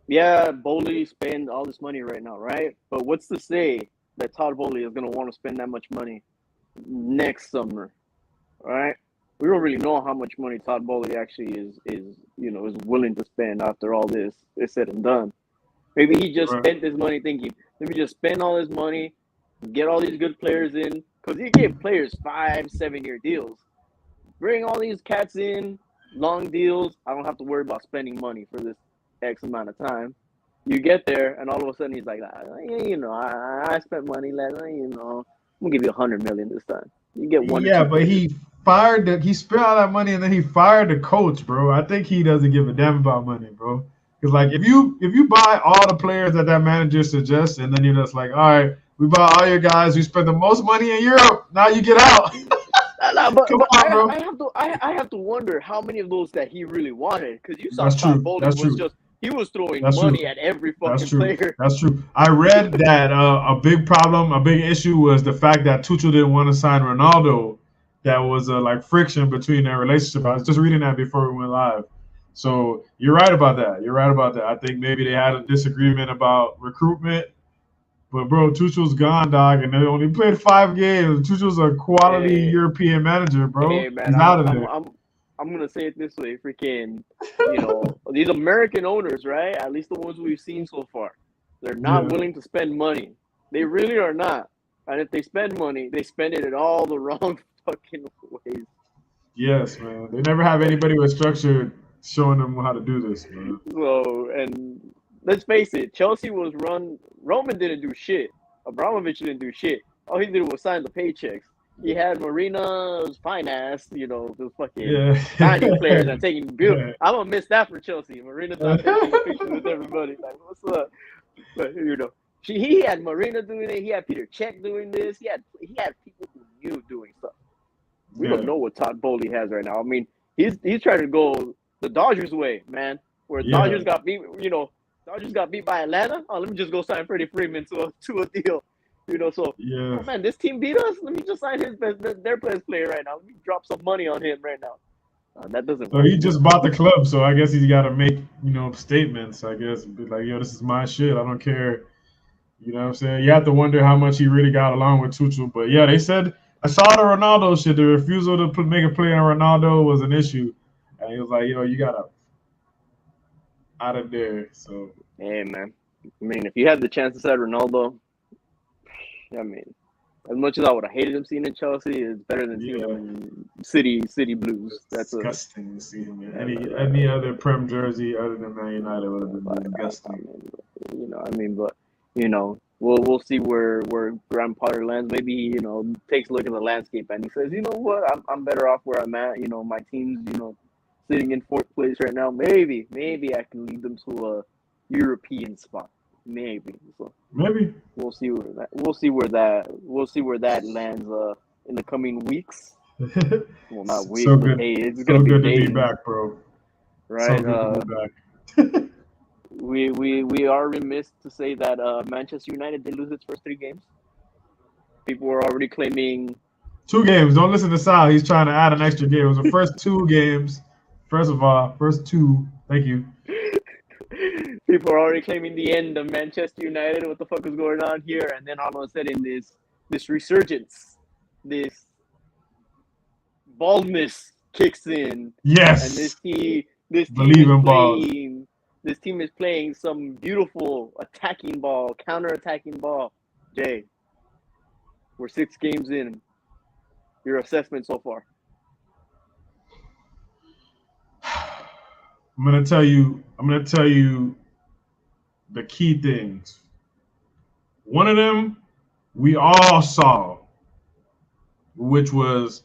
Speaker 2: yeah, Bowley spend all this money right now, right? But what's to say that Todd Bowley is going to want to spend that much money next summer, right? We don't really know how much money Todd Bowley actually is willing to spend after all this is said and done. Maybe he just spent this money thinking, let me just spend all this money, get all these good players in, because he gave players 5-7-year deals. Bring all these cats in, long deals. I don't have to worry about spending money for this X amount of time. You get there, and all of a sudden he's like, I spent money last night, I'm gonna give you $100 million this time. You get one.
Speaker 1: Yeah, but he spent all that money and then he fired the coach, bro. I think he doesn't give a damn about money, bro. Because like if you buy all the players that manager suggests, and then you're just like, all right, we buy all your guys, we spend the most money in Europe. Now you get out.
Speaker 2: But I have to wonder how many of those that he really wanted, because you saw Todd Bowley he was throwing money at every fucking player.
Speaker 1: That's true. I read that a big issue was the fact that Tuchel didn't want to sign Ronaldo. That was like friction between their relationship. I was just reading that before we went live. So you're right about that. I think maybe they had a disagreement about recruitment. But bro, Tuchel's gone, dog, and they only played 5 games. Tuchel's a quality European manager, bro.
Speaker 2: Hey, man,
Speaker 1: he's out of there.
Speaker 2: I'm gonna say it this way, freaking, these American owners, right? At least the ones we've seen so far, they're not willing to spend money. They really are not. And if they spend money, they spend it in all the wrong fucking ways.
Speaker 1: Yes, man. They never have anybody with structure showing them how to do this, man.
Speaker 2: So, and let's face it, Chelsea was run. Roman didn't do shit. Abramovich didn't do shit. All he did was sign the paychecks. He had Marina's fine ass, the fucking signing players and taking bills. I'm gonna miss that for Chelsea. Marina's not taking pictures with everybody. Like, what's up? But he had Marina doing it. He had Peter Cech doing this. He had people who knew doing stuff. We don't know what Todd Bowley has right now. I mean, he's trying to go the Dodgers way, man. Where Dodgers got beat, Dodgers got beat by Atlanta. Oh, let me just go sign Freddie Freeman to a deal. Oh man, this team beat us. Let me just sign their best player right now. Let me drop some money on him right now. That doesn't work.
Speaker 1: He just bought the club, so I guess he's got to make statements. I guess be like, this is my shit. I don't care. You know what I'm saying? You have to wonder how much he really got along with Tuchel. But yeah, they said I saw the Ronaldo shit. The refusal to make a play on Ronaldo was an issue, and he was like, you gotta out of there. So
Speaker 2: hey man, I mean, if you had the chance to sign Ronaldo. I mean, as much as I would have hated him seeing in Chelsea, it's better than seeing him in City Blues. That's
Speaker 1: disgusting to see him in any other Prem jersey other than Man United would have been disgusting.
Speaker 2: We'll see where Graham Potter lands. Maybe he takes a look at the landscape and he says, you know what, I'm better off where I'm at. My team's sitting in 4th place right now. Maybe I can lead them to a European spot. Maybe. So
Speaker 1: maybe
Speaker 2: we'll see where that lands in the coming weeks. Well, not weeks.
Speaker 1: So good.
Speaker 2: Hey, it's gonna be
Speaker 1: good
Speaker 2: days,
Speaker 1: to be back, bro.
Speaker 2: Right.
Speaker 1: So good to be back.
Speaker 2: we are remiss to say that Manchester United did lose its first 3 games. People were already claiming
Speaker 1: 2 games. Don't listen to Sal. He's trying to add an extra game. It was the first 2 games. First of all, first 2. Thank you.
Speaker 2: People are already claiming the end of Manchester United. What the fuck is going on here? And then all of a sudden, this resurgence, this baldness kicks in.
Speaker 1: Yes.
Speaker 2: And this team is playing some beautiful attacking ball, counter-attacking ball. Jay, we're 6 games in. Your assessment so far?
Speaker 1: I'm gonna tell you the key things. One of them we all saw, which was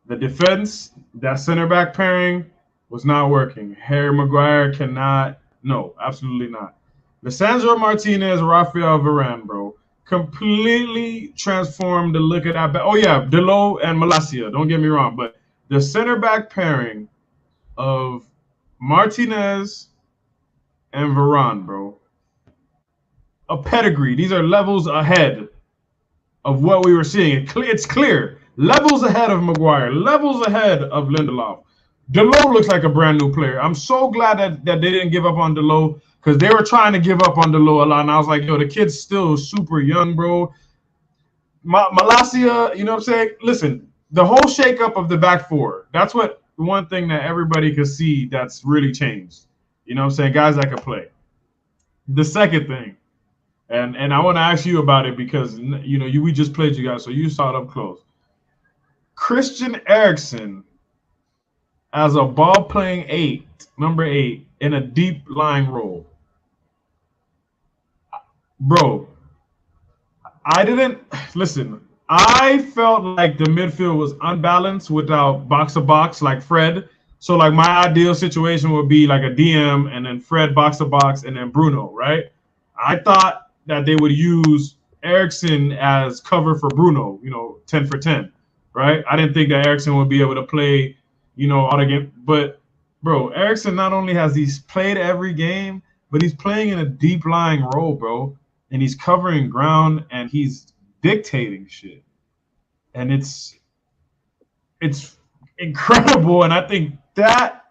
Speaker 1: the defense. That center back pairing was not working. Harry Maguire no, absolutely not. Lisandro Martinez, Rafael Varane, bro, completely transformed the look of that. Oh yeah, Delo and Malacia. Don't get me wrong, but the center back pairing of Martinez and Varane, bro, a pedigree. These are levels ahead of what we were seeing. It's clear. Levels ahead of Maguire. Levels ahead of Lindelof. Delo looks like a brand new player. I'm so glad that they didn't give up on Delo, because they were trying to give up on Delo a lot. And I was like, the kid's still super young, bro. Malacia, you know what I'm saying? Listen, the whole shakeup of the back four. That's what one thing that everybody could see that's really changed. You know what I'm saying? Guys that can play. The second thing, and I want to ask you about it because we just played you guys, so you saw it up close. Christian Eriksen as a ball playing number 8 in a deep line role. Bro, I didn't listen. I felt like the midfield was unbalanced without box to box like Fred. So like my ideal situation would be like a DM and then Fred box to box and then Bruno, right? I thought that they would use Eriksen as cover for Bruno, 10 for 10, right? I didn't think that Eriksen would be able to play, all the game. But bro, Eriksen not only has he's played every game, but he's playing in a deep lying role, bro. And he's covering ground and he's dictating shit. And it's incredible. And I think that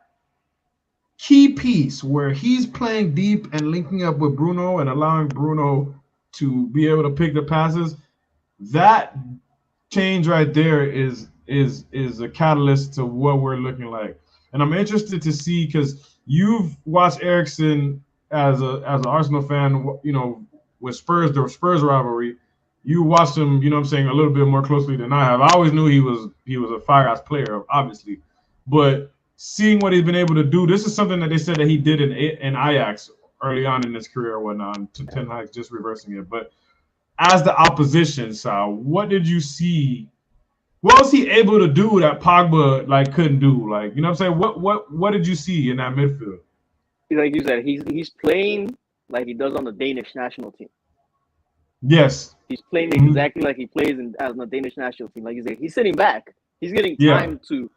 Speaker 1: key piece where he's playing deep and linking up with Bruno and allowing Bruno to be able to pick the passes, that change right there is a catalyst to what we're looking like. And I'm interested to see because you've watched Eriksen as an Arsenal fan, with Spurs, the Spurs rivalry. You watched him, a little bit more closely than I have. I always knew he was a fire-ass player, obviously. But seeing what he's been able to do, this is something that they said that he did in Ajax early on in his career or whatnot. Ten Hag just reversing it. But as the opposition, Sal, what did you see? What was he able to do that Pogba couldn't do? You know what I'm saying? What did you see in that midfield?
Speaker 2: Like you said, he's playing like he does on the Danish national team.
Speaker 1: Yes.
Speaker 2: He's playing exactly like he plays as the Danish national team. Like you said, he's sitting back. He's getting time to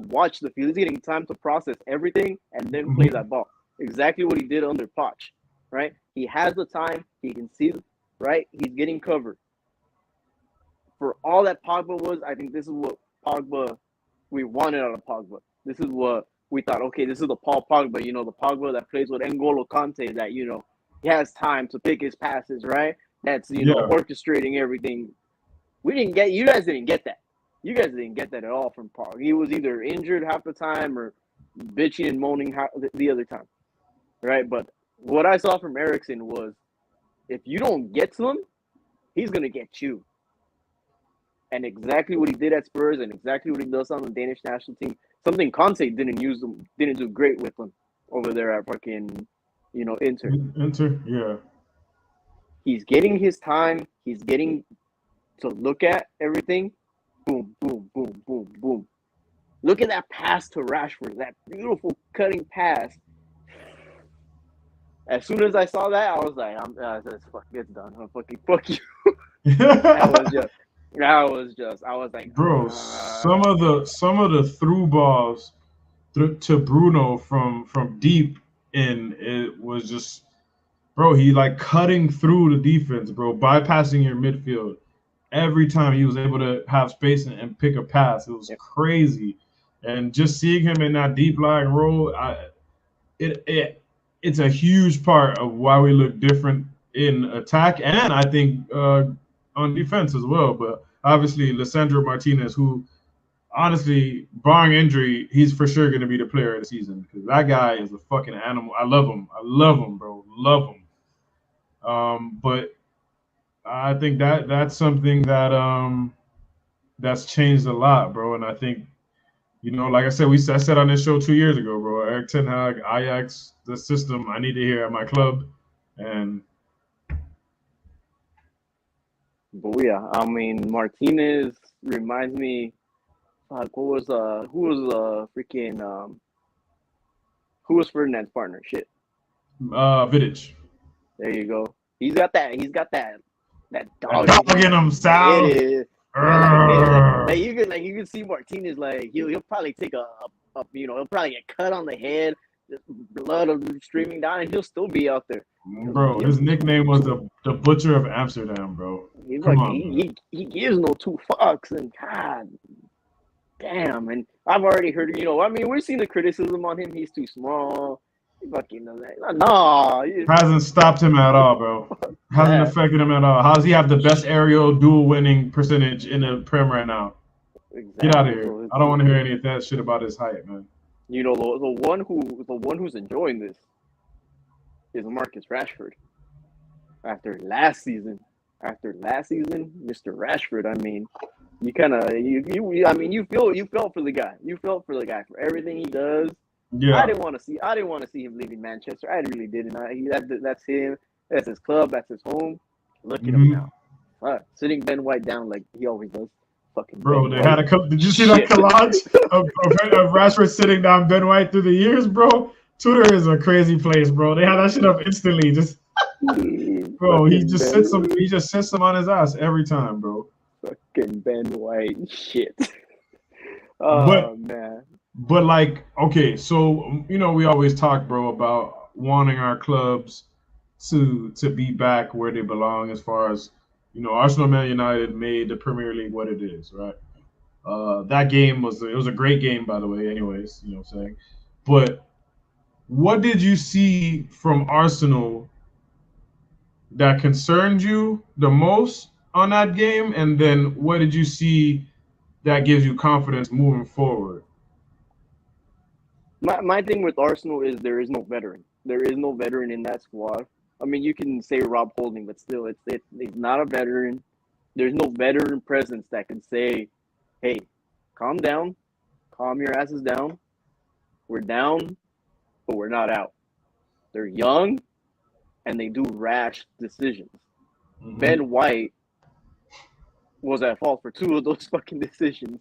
Speaker 2: watch the field. He's getting time to process everything and then play that ball. Exactly what he did under Poch, right? He has the time. He can see, right? He's getting covered. For all that Pogba was, I think this is what we wanted out of Pogba. This is what we thought, okay, this is the Paul Pogba, the Pogba that plays with N'Golo Kante, that, he has time to pick his passes, right? That's, orchestrating everything. You guys didn't get that. You guys didn't get that at all from Pogba. He was either injured half the time or bitching and moaning the other time, right? But what I saw from Eriksen was if you don't get to him, he's going to get you. And exactly what he did at Spurs and exactly what he does on the Danish national team, something Conte didn't do great with him over there at fucking, Inter.
Speaker 1: Inter, yeah.
Speaker 2: He's getting his time. He's getting to look at everything. Boom, boom, boom, boom, boom. Look at that pass to Rashford, that beautiful cutting pass. As soon as I saw that, I was like, it's done. I'm fucking fuck you. I was like,
Speaker 1: bro, some of the through balls to Bruno from deep in, it was just, bro, he cutting through the defense, bro, bypassing your midfield. Every time he was able to have space and pick a pass, it was crazy. And just seeing him in that deep lying role, it's a huge part of why we look different in attack and I think on defense as well. But obviously, Lisandro Martinez, who honestly, barring injury, he's for sure going to be the player of the season because that guy is a fucking animal. I love him, bro. Love him. But I think that's something that that's changed a lot, bro. And I think, like I said, I said on this show 2 years ago, bro, Erik ten Hag, Ajax, the system I need to hear at my club. And
Speaker 2: but yeah, I mean, Martinez reminds me, who was Ferdinand's partner? Shit.
Speaker 1: Vidic.
Speaker 2: There you go. He's got that dog
Speaker 1: in him, Sal.
Speaker 2: You can see Martinez, he'll probably take he'll probably get cut on the head, blood streaming down, and he'll still be out there.
Speaker 1: Bro, his nickname was the Butcher of Amsterdam, bro.
Speaker 2: He's he gives no two fucks, and God damn. And I've already heard, we're seeing the criticism on him. He's too small. He fucking knows that. No,
Speaker 1: hasn't stopped him at all, bro. Hasn't affected him at all. How does he have the best aerial duel winning percentage in the Prem right now? Get out of
Speaker 2: Exactly.
Speaker 1: here.
Speaker 2: So
Speaker 1: I don't want to hear any of that shit about his height, man.
Speaker 2: the one who's enjoying this is Marcus Rashford. After last season, Mr. Rashford. I mean, you kind of I mean, you felt for the guy. You felt for the guy for everything he does. I
Speaker 1: Yeah.
Speaker 2: didn't want to see him leaving Manchester. I really didn't. That's him. That's his club. That's his home. Look at him now. Sitting Ben White down like he always does. Fucking
Speaker 1: Bro,
Speaker 2: Ben
Speaker 1: they
Speaker 2: White.
Speaker 1: had a. Did you see that
Speaker 2: Shit.
Speaker 1: collage of Rashford sitting down Ben White through the years, bro? Twitter is a crazy place, bro. They had that shit up instantly. Just, bro,
Speaker 2: Fucking Ben.
Speaker 1: He just sits him on his ass every time, bro.
Speaker 2: Fucking Ben White. Shit.
Speaker 1: But
Speaker 2: Oh man.
Speaker 1: like, okay, so we always talk, bro, about wanting our clubs to be back where they belong, as far as Arsenal, Man United made the Premier League what it is, right? That game was a great game, by the way. Anyways, you know what I'm saying. But what did you see from Arsenal that concerned you the most on that game, and then what did you see that gives you confidence moving forward?
Speaker 2: My thing with Arsenal is there is no veteran. There is no veteran in that squad. I mean, you can say Rob Holding, but still, it's not a veteran. There's no veteran presence that can say, "Hey, calm down, calm your asses down. We're down, but we're not out." They're young, and they do rash decisions.
Speaker 1: Mm-hmm.
Speaker 2: Ben White was at fault for 2 of those fucking decisions.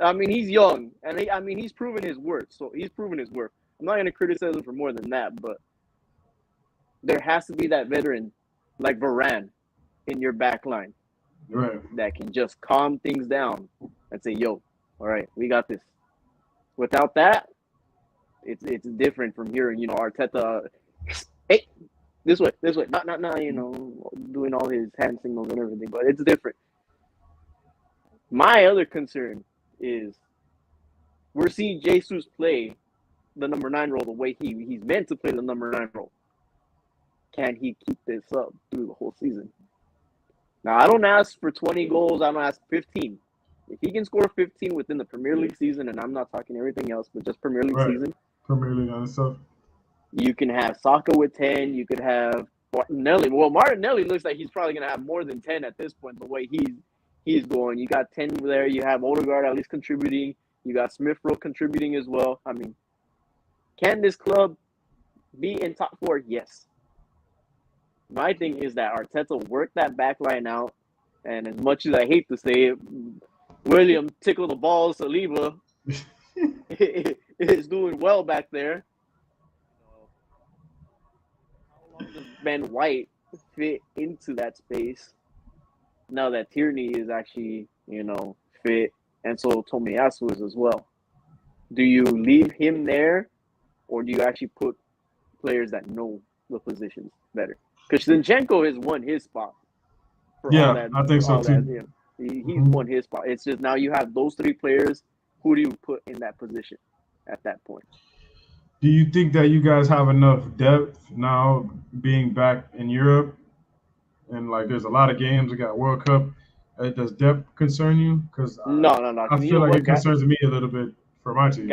Speaker 2: I mean, he's young, and he's proven his worth. So he's proven his worth. I'm not going to criticize him for more than that, but there has to be that veteran like Varane in your back line,
Speaker 1: right,
Speaker 2: that can just calm things down and say, "Yo, all right, we got this." Without that, it's different from hearing Arteta, "Hey, this way, not doing all his hand signals and everything." But it's different. My other concern is we're seeing Jesus play the number 9 role the way he's meant to play the number 9 role. Can he keep this up through the whole season? Now, I don't ask for 20 goals. I don't ask 15. If he can score 15 within the Premier League season, and I'm not talking everything else, but just Premier League season,
Speaker 1: Premier League and stuff.
Speaker 2: You can have Saka with 10. You could have Martinelli. Well, Martinelli looks like he's probably going to have more than 10 at this point, the way he's going. You got 10 there. You have Odegaard at least contributing. You got Smith Rowe contributing as well. I mean, can this club be in top 4? Yes. My thing is that Arteta worked that back line out, and as much as I hate to say it, William tickle the balls. Saliba is doing well back there. How long does Ben White fit into that space now that Tierney is actually, fit, and so Tomiyasu is as well? Do you leave him there, or do you actually put players that know the positions better? Because Zinchenko has won his spot.
Speaker 1: I think so too.
Speaker 2: He's won his spot. It's just now you have those 3 players. Who do you put in that position at that point?
Speaker 1: Do you think that you guys have enough depth now, being back in Europe, and like there's a lot of games? We got World Cup. Does depth concern you? Because
Speaker 2: no.
Speaker 1: I feel like it concerns me a little bit for my team.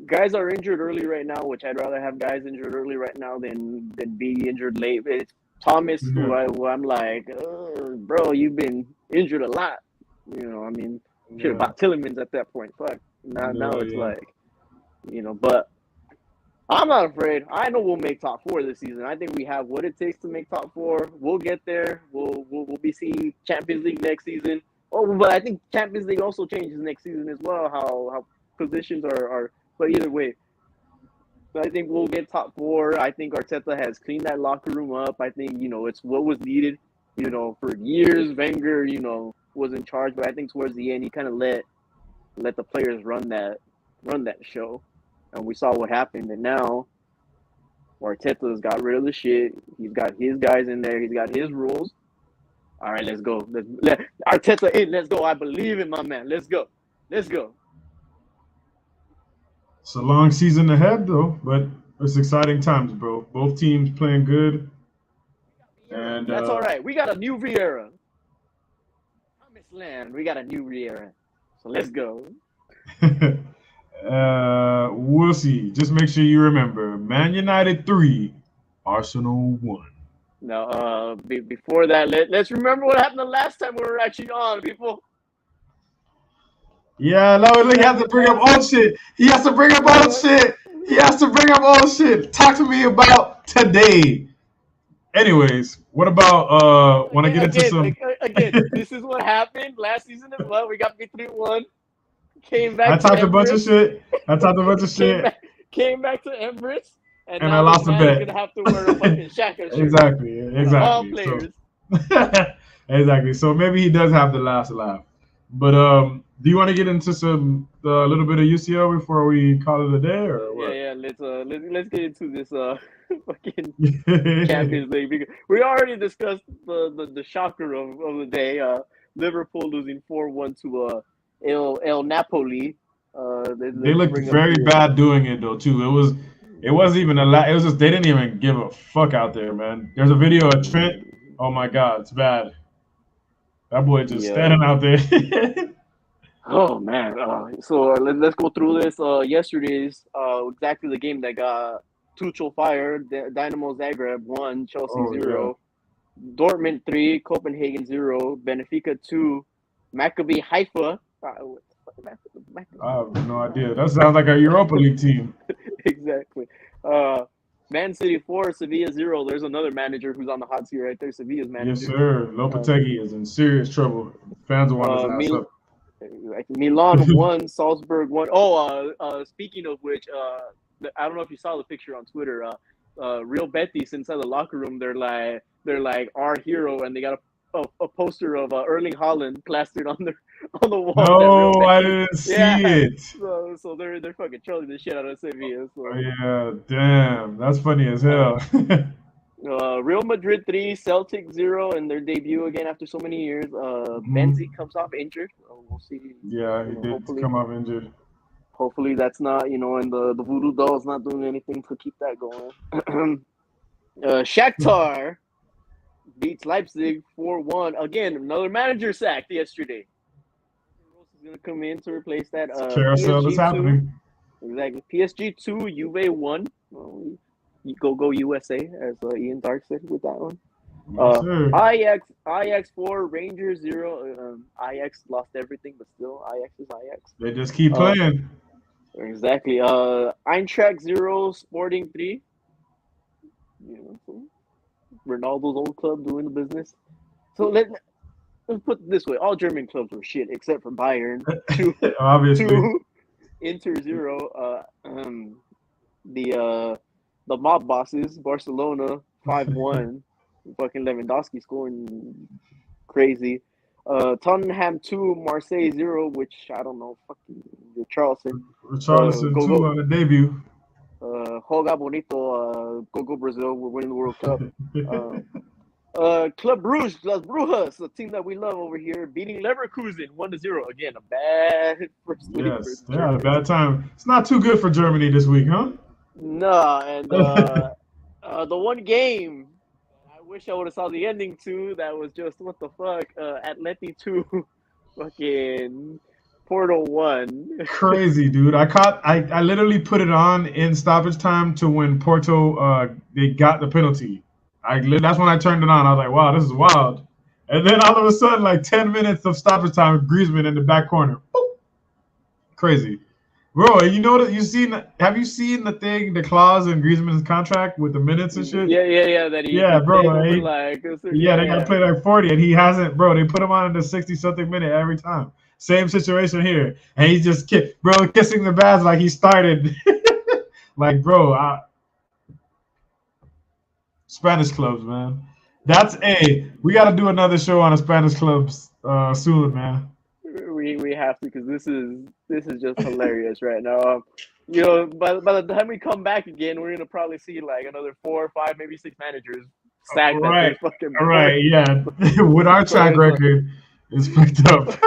Speaker 2: Guys are injured early right now, which I'd rather have guys injured early right now than be injured late. It's Thomas, who I'm like, bro, you've been injured a lot. I mean, should have bought Tillemans at that point. Fuck. Now it's like, but I'm not afraid. I know we'll make top 4 this season. I think we have what it takes to make top 4. We'll get there. We'll be seeing Champions League next season. Oh, but I think Champions League also changes next season as well. How positions are. But either way, I think we'll get top 4. I think Arteta has cleaned that locker room up. I think it's what was needed. For years, Wenger was in charge, but I think towards the end he kind of let the players run that show. And we saw what happened. And now Arteta's got rid of the shit. He's got his guys in there. He's got his rules. All right, let's go. Arteta in. Let's go. I believe in my man. Let's go. Let's go.
Speaker 1: It's a long season ahead, though, but it's exciting times, bro. Both teams playing good. And
Speaker 2: that's all right. We got a new Vieira. Promised land. We got a new Vieira. So let's go.
Speaker 1: We'll see. Just make sure you remember: Man United 3, Arsenal 1.
Speaker 2: Now, before that, let's remember what happened the last time we were actually on, people.
Speaker 1: Yeah, no, he has to bring up old shit. He has to bring up old shit. He has to bring up old shit. Talk to me about today. Anyways, what about want to get into some?
Speaker 2: Again, this is what happened last season as well. We got beat 3-1. Came back
Speaker 1: I
Speaker 2: to
Speaker 1: talked a bunch of
Speaker 2: Emirates.
Speaker 1: shit. I talked a bunch of shit.
Speaker 2: Came back to Emirates. And
Speaker 1: And I
Speaker 2: now this
Speaker 1: lost a
Speaker 2: man is
Speaker 1: bet.
Speaker 2: gonna have to wear a fucking Shaka shirt. All
Speaker 1: Exactly. So
Speaker 2: players.
Speaker 1: exactly. So maybe he does have the last laugh. But do you want to get into some a little bit of UCL before we call it a day, or what?
Speaker 2: Yeah. Let's get into this fucking Champions League, because we already discussed the shocker of the day. Liverpool losing 4-1 to El Napoli.
Speaker 1: They looked very bad doing it though too. It wasn't even a lot. It was just they didn't even give a fuck out there, man. There's a video of Trent. Oh my god, it's bad. That boy just standing out there.
Speaker 2: Oh man. So let's go through this. Yesterday's exactly the game that got Tuchel fired. Dynamo Zagreb 1, Chelsea 0. Yeah. Dortmund 3, Copenhagen 0, Benfica 2, Maccabi Haifa.
Speaker 1: I have no idea. That sounds like a Europa League team.
Speaker 2: Exactly. Man City 4, Sevilla 0. There's another manager who's on the hot seat right there. Sevilla's manager.
Speaker 1: Yes, sir. Lopetegui is in serious trouble. Fans want his ass up.
Speaker 2: Milan 1, Salzburg 1. Oh, speaking of which, I don't know if you saw the picture on Twitter. Real Betis inside the locker room, they're like our hero, and they got a poster of Erling Haaland plastered on the wall.
Speaker 1: No, I didn't see it.
Speaker 2: So they're fucking trolling the shit out of Sevilla. So.
Speaker 1: Yeah, damn, that's funny as hell.
Speaker 2: Real Madrid 3, Celtic 0 in their debut again after so many years. Benzi comes off injured. We'll see.
Speaker 1: Yeah, he did come off injured.
Speaker 2: Hopefully that's not, and the voodoo doll's not doing anything to keep that going. Shakhtar beats Leipzig 4-1. Again, another manager sacked yesterday. Rose is going to come in to replace that.
Speaker 1: Carousel is happening.
Speaker 2: Exactly. PSG 2, Juve 1. Go USA, as Ian Dark said with that one. Ajax 4, Rangers 0. Ajax lost everything, but still, Ajax is Ajax.
Speaker 1: They just keep playing.
Speaker 2: Exactly. Eintracht 0, Sporting 3. Ronaldo's old club doing the business. So let's put it this way: all German clubs were shit except for Bayern.
Speaker 1: Obviously.
Speaker 2: 2, Inter 0. The mob bosses, Barcelona 5-1. Fucking Lewandowski scoring crazy. Tottenham 2, Marseille 0, which I don't know. Fucking Richarlison.
Speaker 1: Richarlison 2 on the debut.
Speaker 2: Joga Bonito. Go Brazil. We're winning the World Cup. Club Brugge, Las Brujas, the team that we love over here, beating Leverkusen 1-0. Again, a bad first week.
Speaker 1: Yes, they had a bad time. It's not too good for Germany this week, huh?
Speaker 2: No, and the one game I wish I would have saw the ending to, that was just what the fuck. Atleti 2, fucking Porto 1.
Speaker 1: Crazy, dude. I literally put it on in stoppage time to when Porto they got the penalty. That's when I turned it on. I was like, wow, this is wild. And then all of a sudden, like 10 minutes of stoppage time with Griezmann in the back corner. Boop. Crazy. Bro, you know that have you seen the clause in Griezmann's contract with the minutes and shit?
Speaker 2: Yeah. That he
Speaker 1: bro. They gotta play like 40, and he hasn't, bro. They put him on in the 60-something minute every time. Same situation here, and he just kissing the badge like he started. Like, bro, Spanish clubs, man. We got to do another show on the Spanish clubs soon, man.
Speaker 2: We have to, because this is just hilarious right now. By the time we come back again, we're gonna probably see like another 4 or 5, maybe 6 managers sacked.
Speaker 1: Right, yeah. With our track record, it's picked up.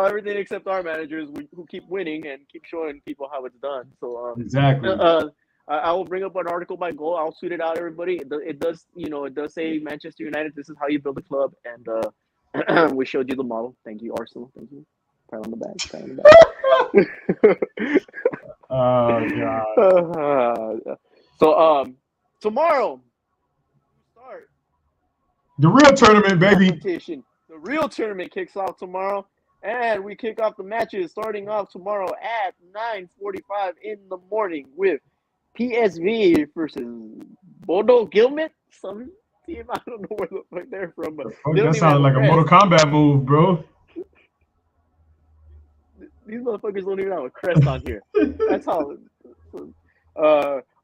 Speaker 2: Everything except our managers, who keep winning and keep showing people how it's done. So
Speaker 1: exactly.
Speaker 2: I will bring up an article by Goal. I'll tweet it out, everybody. It does say Manchester United, this is how you build a club, and We showed you the model. Thank you, Arsenal. Thank you. Pat on the back. Pat on the back.
Speaker 1: Oh god.
Speaker 2: So tomorrow we start
Speaker 1: The real tournament, baby.
Speaker 2: competition. The real tournament kicks off tomorrow, and we kick off the matches starting off tomorrow at 9:45 in the morning with PSV versus Bodo Gilmet. Some team I don't know where the fuck they're from, but
Speaker 1: Fuck, that sounded like a Mortal Kombat move, bro.
Speaker 2: These motherfuckers don't even have a crest on here. That's how.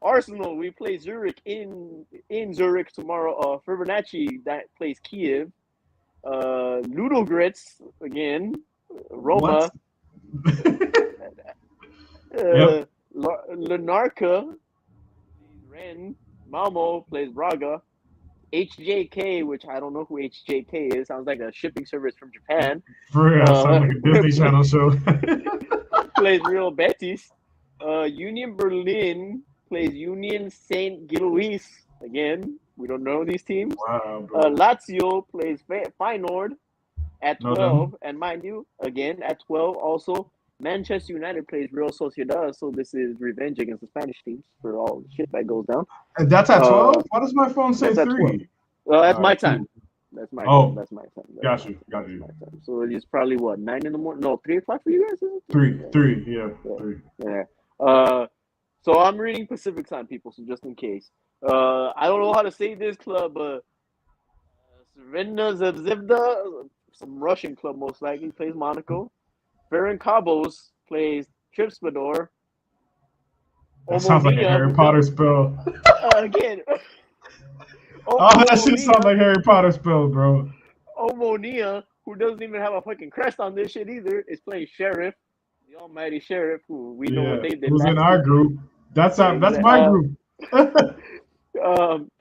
Speaker 2: Arsenal, we play Zurich in Zurich tomorrow. Fibonacci that plays Kiev. Ludogorets again. Roma.
Speaker 1: Yep.
Speaker 2: Larnaca. Rennes. Malmo plays Braga. HJK, which I don't know who HJK is. Sounds like a shipping service from Japan.
Speaker 1: For real, sounds like a Disney Channel show.
Speaker 2: Plays Real Betis. Union Berlin plays Union Saint Gilloise. Again, we don't know these teams.
Speaker 1: Wow, bro.
Speaker 2: Lazio plays Feyenoord at 12. And mind you, again, at 12 also, Manchester United plays Real Sociedad. So this is revenge against the Spanish teams for all the shit that goes down.
Speaker 1: And that's at 12? Why does my phone say 3?
Speaker 2: Well, that's my time. That's my time. That's my time.
Speaker 1: Got you.
Speaker 2: So it's probably what, 9 in the morning? No, 3 o'clock for you guys?
Speaker 1: 3, yeah. 3.
Speaker 2: Yeah. So I'm reading Pacific time, people. So just in case, I don't know how to say this club, but Crvena Zvezda, some Russian club most likely, plays Monaco. Ferencváros plays Trabzonspor.
Speaker 1: That sounds like a Harry Potter spell.
Speaker 2: Again.
Speaker 1: Oh, that shit sounds like Harry Potter spell, bro.
Speaker 2: Omonia, who doesn't even have a fucking crest on this shit either, is playing Sheriff, the almighty Sheriff, who we know what they did.
Speaker 1: Who's in our group? That's my group.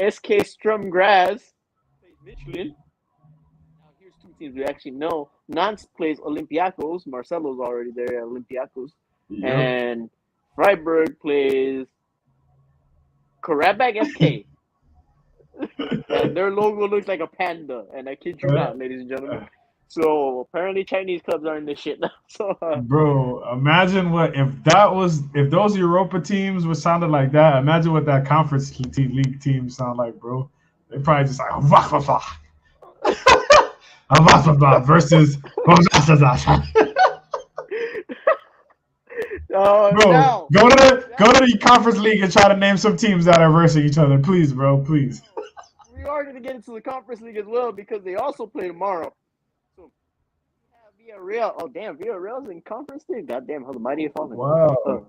Speaker 2: SK Strum Graz plays Michelin. Now here's two teams we actually know. Nantes plays Olympiacos. Marcelo's already there at Olympiacos. Yep. And Freiburg plays Karabakh FK. And their logo looks like a panda. And I kid you not, ladies and gentlemen. So apparently Chinese clubs are in this shit now. So,
Speaker 1: bro, imagine if those Europa teams were sounded like that. Imagine what that Conference League team sound like, bro. They probably just like versus bro, go to the Conference League and try to name some teams that are versing each other, please, bro, please.
Speaker 2: We are going to get into the Conference League as well because they also play tomorrow. So we have Villarreal. Oh damn, Villarreal's in Conference League. Goddamn, how the mighty have fallen.
Speaker 1: Wow.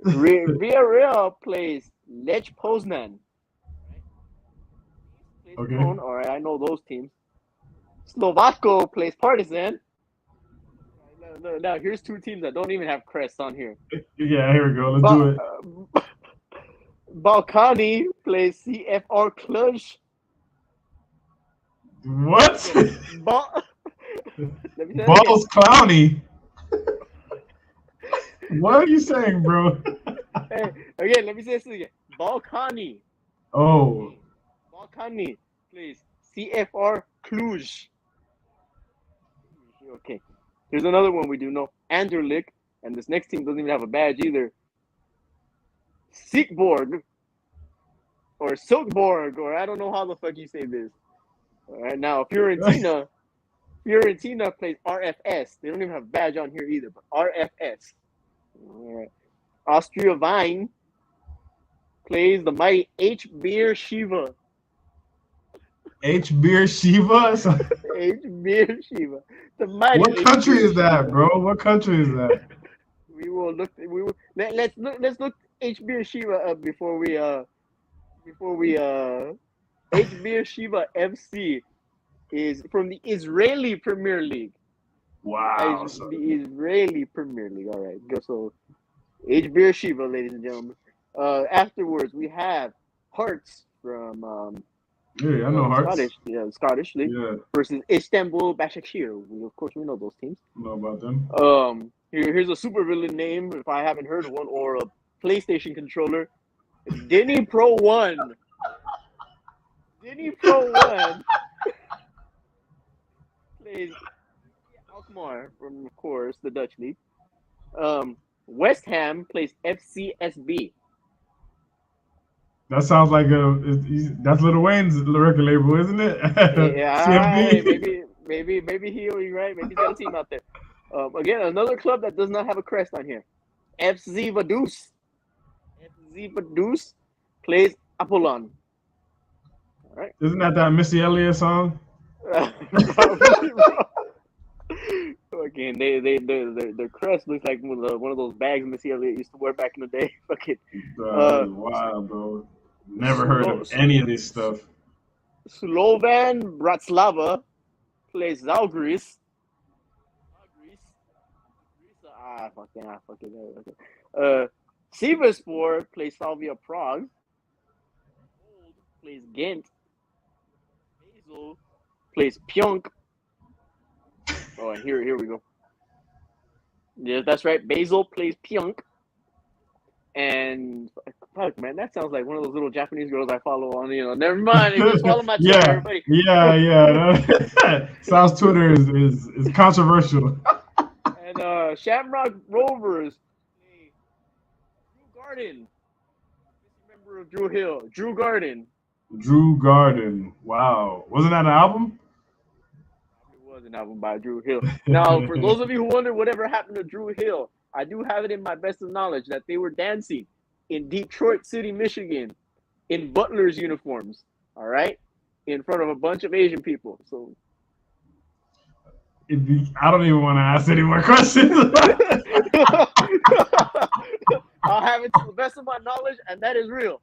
Speaker 2: Villarreal plays Lech Poznan.
Speaker 1: Okay.
Speaker 2: All right, I know those teams. Slovako plays Partizan. Now here's two teams that don't even have crests on here.
Speaker 1: Yeah, here we go. Let's do it.
Speaker 2: Balkani plays CFR Cluj.
Speaker 1: What?
Speaker 2: Balls
Speaker 1: Clowny. What are you saying, bro?
Speaker 2: Hey, again, let me say this again. Balkani.
Speaker 1: Oh.
Speaker 2: Balkani plays CFR Cluj. Okay. Here's another one we do know. Anderlecht, and this next team doesn't even have a badge either. Silkeborg, or Silkeborg, or I don't know how the fuck you say this. All right, now Fiorentina plays RFS. They don't even have a badge on here either, but RFS. All right. Austria Vine plays the mighty H. Beer Shiva.
Speaker 1: H. Beer Shiva?
Speaker 2: H. Beer Shiva. The mighty
Speaker 1: what country is that, bro? What country is that?
Speaker 2: Let's look H. Beer Shiva up before we H. Beer Shiva FC is from the Israeli Premier League.
Speaker 1: Wow.
Speaker 2: The Israeli Premier League. All right. So H. Beer Shiva, ladies and gentlemen. Afterwards we have Hearts from
Speaker 1: yeah, I know Hearts.
Speaker 2: Scottish League versus Istanbul Başakşehir. Of course, we know those teams.
Speaker 1: Know about them.
Speaker 2: Here's a supervillain name if I haven't heard of one, or a PlayStation controller. Denny Pro 1. Denny Pro 1 plays Alkmaar from, of course, the Dutch league. West Ham plays FCSB.
Speaker 1: That sounds like that's Lil Wayne's record label, isn't it?
Speaker 2: Yeah,
Speaker 1: CFB.
Speaker 2: maybe he'll right. Maybe he's got a team out there. Again, another club that does not have a crest on here. FC Vaduz. FC Vaduz plays Apollon. All right.
Speaker 1: Isn't that Missy Elliott song?
Speaker 2: Probably, bro. Fucking, their crest looks like one of those bags Missy Elliott used to wear back in the day. Fucking.
Speaker 1: Wow, bro. Never heard of any of this stuff.
Speaker 2: Slovan Bratislava plays Zalgiris. Sivasspor plays Slavia Prague. Old plays Ghent. Basel plays Pionk. Oh, and here we go. Yeah, that's right. Basel plays Pionk. And fuck, man, that sounds like one of those little Japanese girls I follow on. Never mind. Just follow my Twitter, everybody.
Speaker 1: Yeah. South Twitter is controversial.
Speaker 2: And Shamrock Rovers, Drew Garden, member of Drew Hill, Drew Garden.
Speaker 1: Drew Garden. Wow, wasn't that an album?
Speaker 2: It was an album by Drew Hill. Now, for those of you who wonder whatever happened to Drew Hill, I do have it in my best of knowledge that they were dancing in Detroit City, Michigan, in Butler's uniforms. All right, in front of a bunch of Asian people. So.
Speaker 1: I don't even want to ask any more questions.
Speaker 2: I'll have it to the best of my knowledge, and that is real.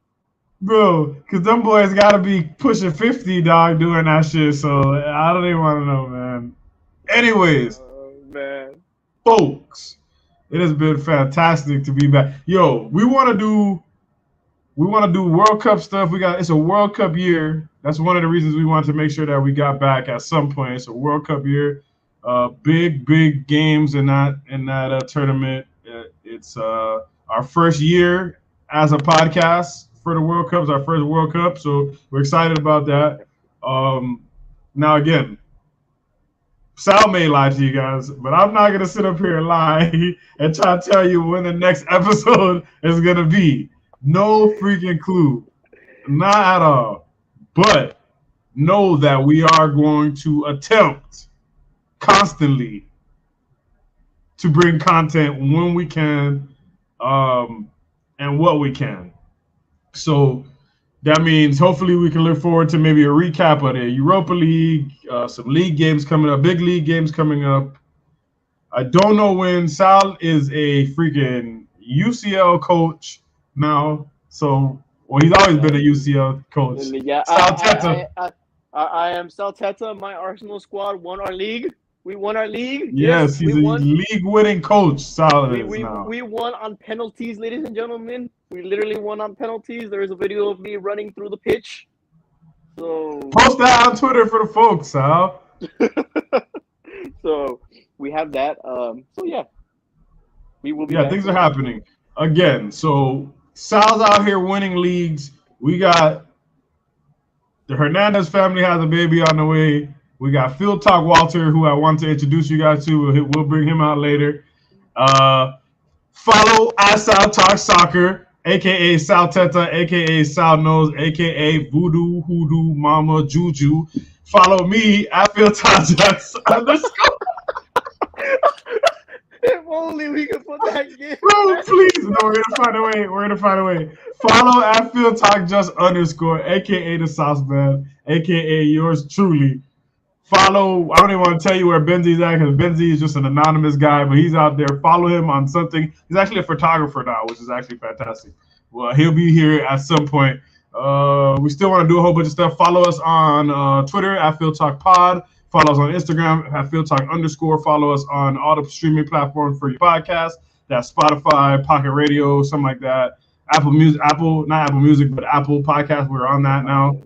Speaker 1: Bro, because them boys got to be pushing 50, dog, doing that shit. So I don't even want to know, man. Anyways,
Speaker 2: man.
Speaker 1: Folks, it has been fantastic to be back. Yo, we want to do World Cup stuff. It's a World Cup year. That's one of the reasons we wanted to make sure that we got back at some point. It's a World Cup year. Big games in that tournament. It's our first year as a podcast for the World Cup. It's our first World Cup, so we're excited about that. Now again, Sal may lie to you guys, but I'm not gonna sit up here and lie and try to tell you when the next episode is gonna be. No freaking clue, not at all. But know that we are going to attempt constantly to bring content when we can and what we can. So that means hopefully we can look forward to maybe a recap of the Europa League, some league games coming up, big league games coming up. I don't know when. Sal is a freaking UCL coach now. So, well, he's always been a UCL coach.
Speaker 2: Yeah,
Speaker 1: Sal Teta.
Speaker 2: I am Sal Teta. My Arsenal squad won our league. We won our league.
Speaker 1: Yes, he's a league-winning coach. Solid.
Speaker 2: We won on penalties, ladies and gentlemen. We literally won on penalties. There is a video of me running through the pitch. So
Speaker 1: post that on Twitter for the folks, Sal.
Speaker 2: So we have that. So yeah, we will be.
Speaker 1: Yeah, things are happening again. So Sal's out here winning leagues. We got the Hernandez family has a baby on the way. We got Field Talk Walter, who I want to introduce you guys to. We'll bring him out later. Follow at Sal Talk Soccer, a.k.a. Sal Teta, a.k.a. Sal Knows, a.k.a. Voodoo, Hoodoo, Mama, Juju. Follow me at Field Talk Just _
Speaker 2: If only we could put that in.
Speaker 1: Bro, please. No, we're going to find a way. Follow at Field Talk Just _ a.k.a. the Sauce Man, a.k.a. yours truly. Follow, I don't even want to tell you where Benzi's at because Benzi is just an anonymous guy, but he's out there. Follow him on something. He's actually a photographer now, which is actually fantastic. Well, he'll be here at some point. We still want to do a whole bunch of stuff. Follow us on Twitter at Field Talk Pod. Follow us on Instagram at Field Talk _ Follow us on all the streaming platforms for your podcast. That's Spotify, Pocket Radio, something like that. Apple Music, but Apple Podcast. We're on that now.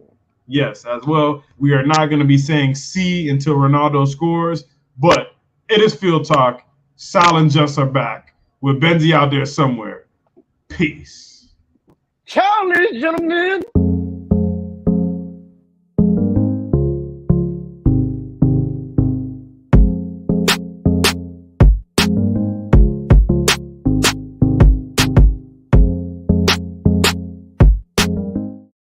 Speaker 1: Yes, as well. We are not going to be saying C until Ronaldo scores, but it is Field Talk. Sal and Just are back with Benzi out there somewhere. Peace.
Speaker 2: Ciao, ladies and gentlemen.